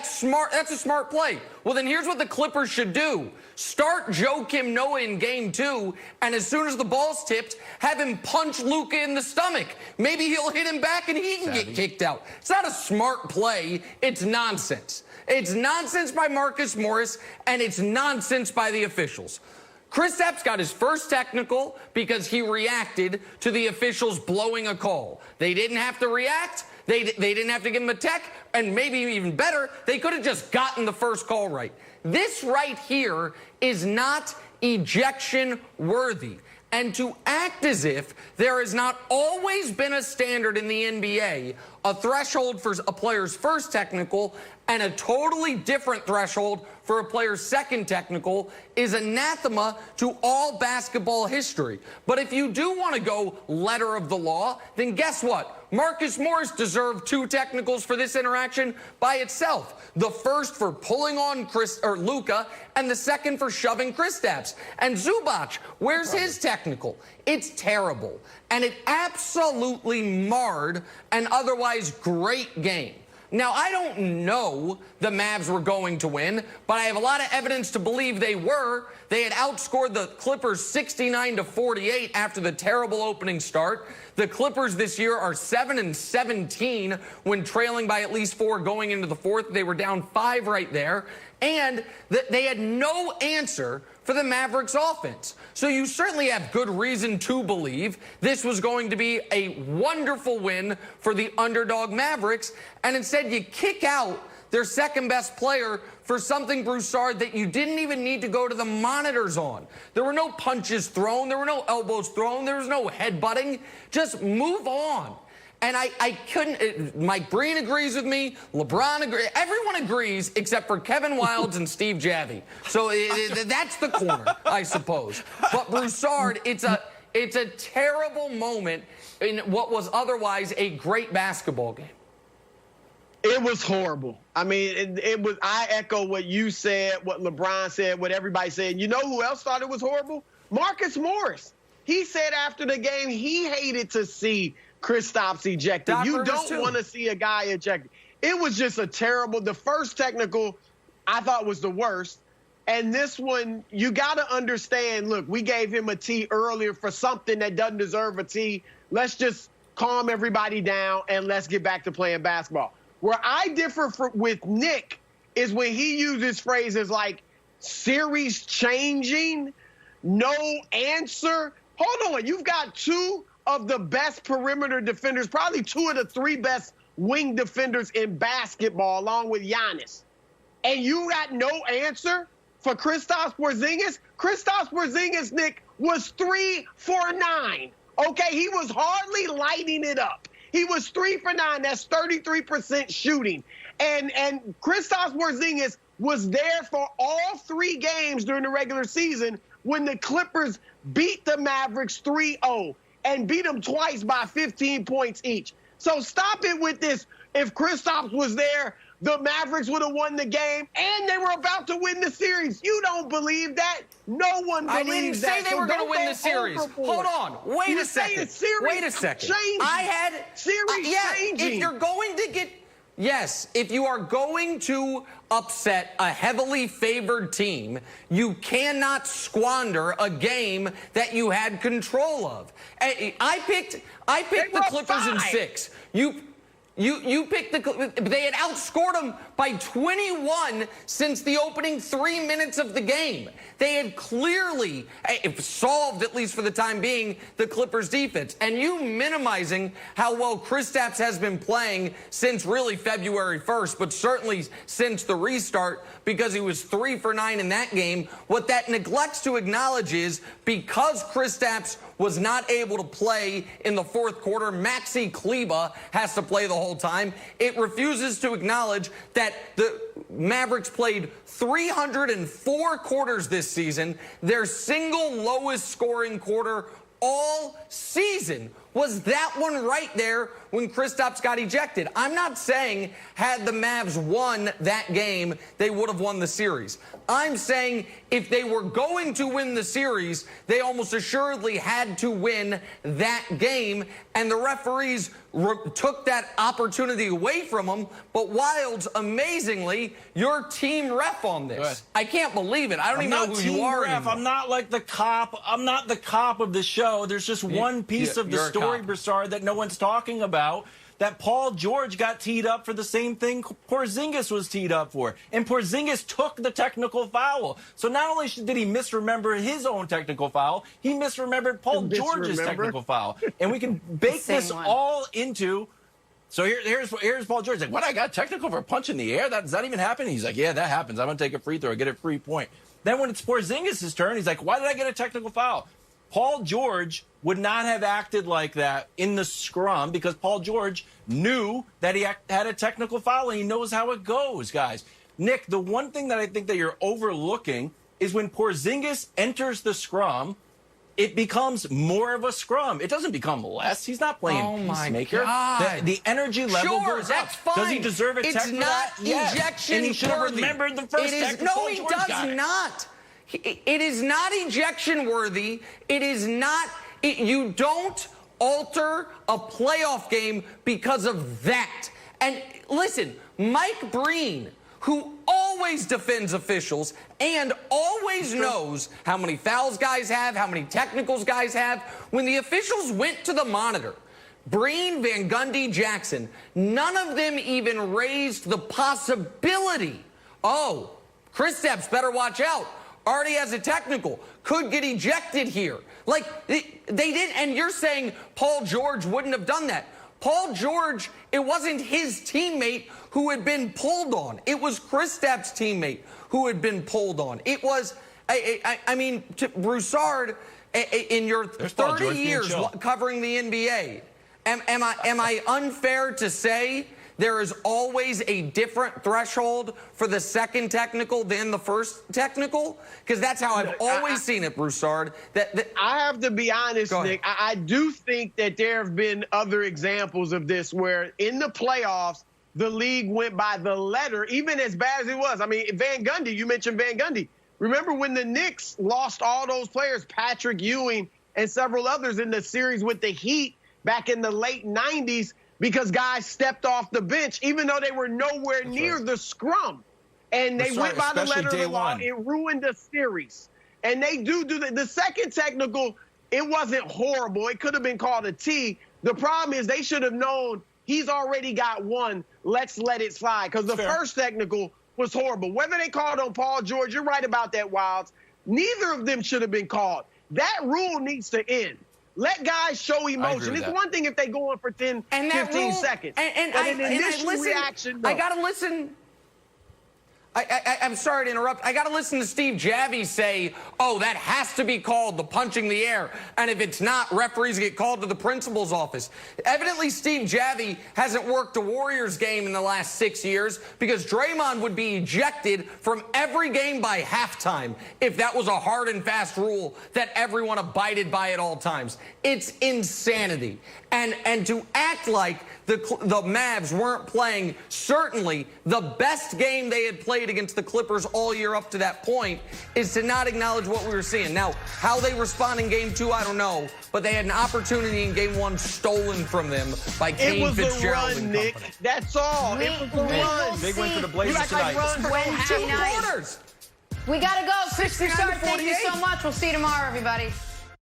smart. That's a smart play. Well, then here's what the Clippers should do. Start Joakim Noah in game 2, and as soon as the ball's tipped, have him punch Luka in the stomach. Maybe he'll hit him back and he can get kicked out. It's not a smart play. It's nonsense. It's nonsense by Marcus Morris, and it's nonsense by the officials. Kristaps got his first technical because he reacted to the officials blowing a call. They didn't have to react. They didn't have to give him a tech, and maybe even better, they could have just gotten the first call right. This right here is not ejection worthy. And to act as if there has not always been a standard in the NBA, a threshold for a player's first technical and a totally different threshold for a player's second technical is anathema to all basketball history. But if you do want to go letter of the law, then guess what? Marcus Morris deserved 2 technicals for this interaction by itself. The first for pulling on Luka, and the second for shoving Kristaps. And Zubac, where's his technical? It's terrible. And it absolutely marred an otherwise great game. Now, I don't know the Mavs were going to win, but I have a lot of evidence to believe they were. They had outscored the Clippers 69-48 after the terrible opening start. The Clippers this year are 7-17 when trailing by at least 4 going into the fourth. They were down 5 right there. And they had no answer for the Mavericks offense. So you certainly have good reason to believe this was going to be a wonderful win for the underdog Mavericks. And instead you kick out their second best player for something, Broussard, that you didn't even need to go to the monitors on. There were no punches thrown. There were no elbows thrown. There was no headbutting. Just move on. And I couldn't, Mike Breen agrees with me, LeBron agrees, everyone agrees except for Kevin Wildes and Steve Javie. So that's the corner, I suppose. But Broussard, it's a terrible moment in what was otherwise a great basketball game. It was horrible. I mean, it was. I echo what you said, what LeBron said, what everybody said. You know who else thought it was horrible? Marcus Morris. He said after the game he hated to see Kristaps ejected. You don't want to see a guy ejected. It was just a terrible. The first technical I thought was the worst. And this one, you got to understand, look, we gave him a T earlier for something that doesn't deserve a T. Let's just calm everybody down and let's get back to playing basketball. Where I differ with Nick is when he uses phrases like series changing, no answer. Hold on, you've got 2 of the best perimeter defenders, probably 2 of the 3 best wing defenders in basketball, along with Giannis. And you got no answer for Kristaps Porzingis? Kristaps Porzingis, Nick, was 3 for 9 Okay, he was hardly lighting it up. He was 3 for 9. That's 33% shooting. And Kristaps Porzingis was there for all 3 games during the regular season when the Clippers beat the Mavericks 3-0 and beat them twice by 15 points each. So stop it with this. If Kristaps was there, the Mavericks would have won the game, and they were about to win the series. You don't believe that? No one believes that. I didn't say they were going to win the series. Hold on. Wait a second. Wait a second. I had series changing. If you're going to get if you are going to upset a heavily favored team, you cannot squander a game that you had control of. I picked the Clippers in 6. You picked they had outscored them by 21 since the opening 3 minutes of the game. They had clearly solved, at least for the time being, the Clippers defense. And you minimizing how well Kristaps has been playing since really February 1st, but certainly since the restart, because he was 3 for 9 in that game. What that neglects to acknowledge is because Kristaps was not able to play in the fourth quarter, Maxi Kleber has to play the whole time. It refuses to acknowledge that the Mavericks played 304 quarters this season. Their single lowest scoring quarter all season was that one right there when Kristaps got ejected. I'm not saying had the Mavs won that game, they would have won the series. I'm saying if they were going to win the series, they almost assuredly had to win that game, and the referees took that opportunity away from them. But Wilds, amazingly, your team ref on this. I can't believe it. I don't even know who you are anymore. I'm not like the cop. I'm not the cop of the show. There's just one piece of the story, Broussard, that no one's talking about. That Paul George got teed up for the same thing Porzingis was teed up for. And Porzingis took the technical foul. So not only did he misremember his own technical foul, he misremembered Paul George's technical foul. And we can bake this all into... So here's Paul George. Like, what, I got technical for a punch in the air? Does that even happen? He's like, yeah, that happens. I'm going to take a free throw, get a free point. Then when it's Porzingis' turn, he's like, why did I get a technical foul? Paul George would not have acted like that in the scrum because Paul George knew that he had a technical foul and he knows how it goes, guys. Nick, the one thing that I think that you're overlooking is when Porzingis enters the scrum, it becomes more of a scrum. It doesn't become less. He's not playing peacemaker. The energy level goes up. Fine. Does he deserve a tech for that? It's not ejection And he should have remembered the first tech. No, he does not. It is not ejection worthy. It is not. You don't alter a playoff game because of that. And listen, Mike Breen, who always defends officials and always knows how many fouls guys have, how many technicals guys have, when the officials went to the monitor, Breen, Van Gundy, Jackson, none of them even raised the possibility, oh, Kristaps better watch out. Already has a technical, could get ejected here. Like, they didn't, and you're saying Paul George wouldn't have done that. Paul George, it wasn't his teammate who had been pulled on. It was Kristaps' teammate who had been pulled on. It was, I mean, Broussard, in your 30 years covering the NBA, am I unfair to say there is always a different threshold for the second technical than the first technical? Because that's how I've always seen it, Broussard. I have to be honest, Nick. I do think that there have been other examples of this where in the playoffs, the league went by the letter, even as bad as it was. I mean, Van Gundy, you mentioned Van Gundy. Remember when the Knicks lost all those players, Patrick Ewing and several others in the series with the Heat back in the late 90s, because guys stepped off the bench, even though they were nowhere near the scrum. And they went by the letter of the law. It ruined the series. And they do the second technical, it wasn't horrible. It could have been called a T. The problem is they should have known he's already got one. Let's let it slide. Because the first technical was horrible. Whether they called on Paul George, you're right about that, Wilds. Neither of them should have been called. That rule needs to end. Let guys show emotion. It's one thing if they go on for 10, 15 seconds. But an initial reaction, no. I got to listen. I'm sorry to interrupt. I got to listen to Steve Javie say, oh, that has to be called, the punching the air. And if it's not, referees get called to the principal's office. Evidently, Steve Javie hasn't worked a Warriors game in the last 6 years because Draymond would be ejected from every game by halftime if that was a hard and fast rule that everyone abided by at all times. It's insanity. And to act like the Mavs weren't playing certainly the best game they had played against the Clippers all year up to that point is to not acknowledge what we were seeing. Now, how they respond in Game 2, I don't know, but they had an opportunity in Game 1 stolen from them by Kane Fitzgerald. It was a run, Nick. That's all. It was a run. Big win for the Blazers tonight. Wednesday night. We got to go. Chris Broussard, thank you so much. We'll see you tomorrow, everybody.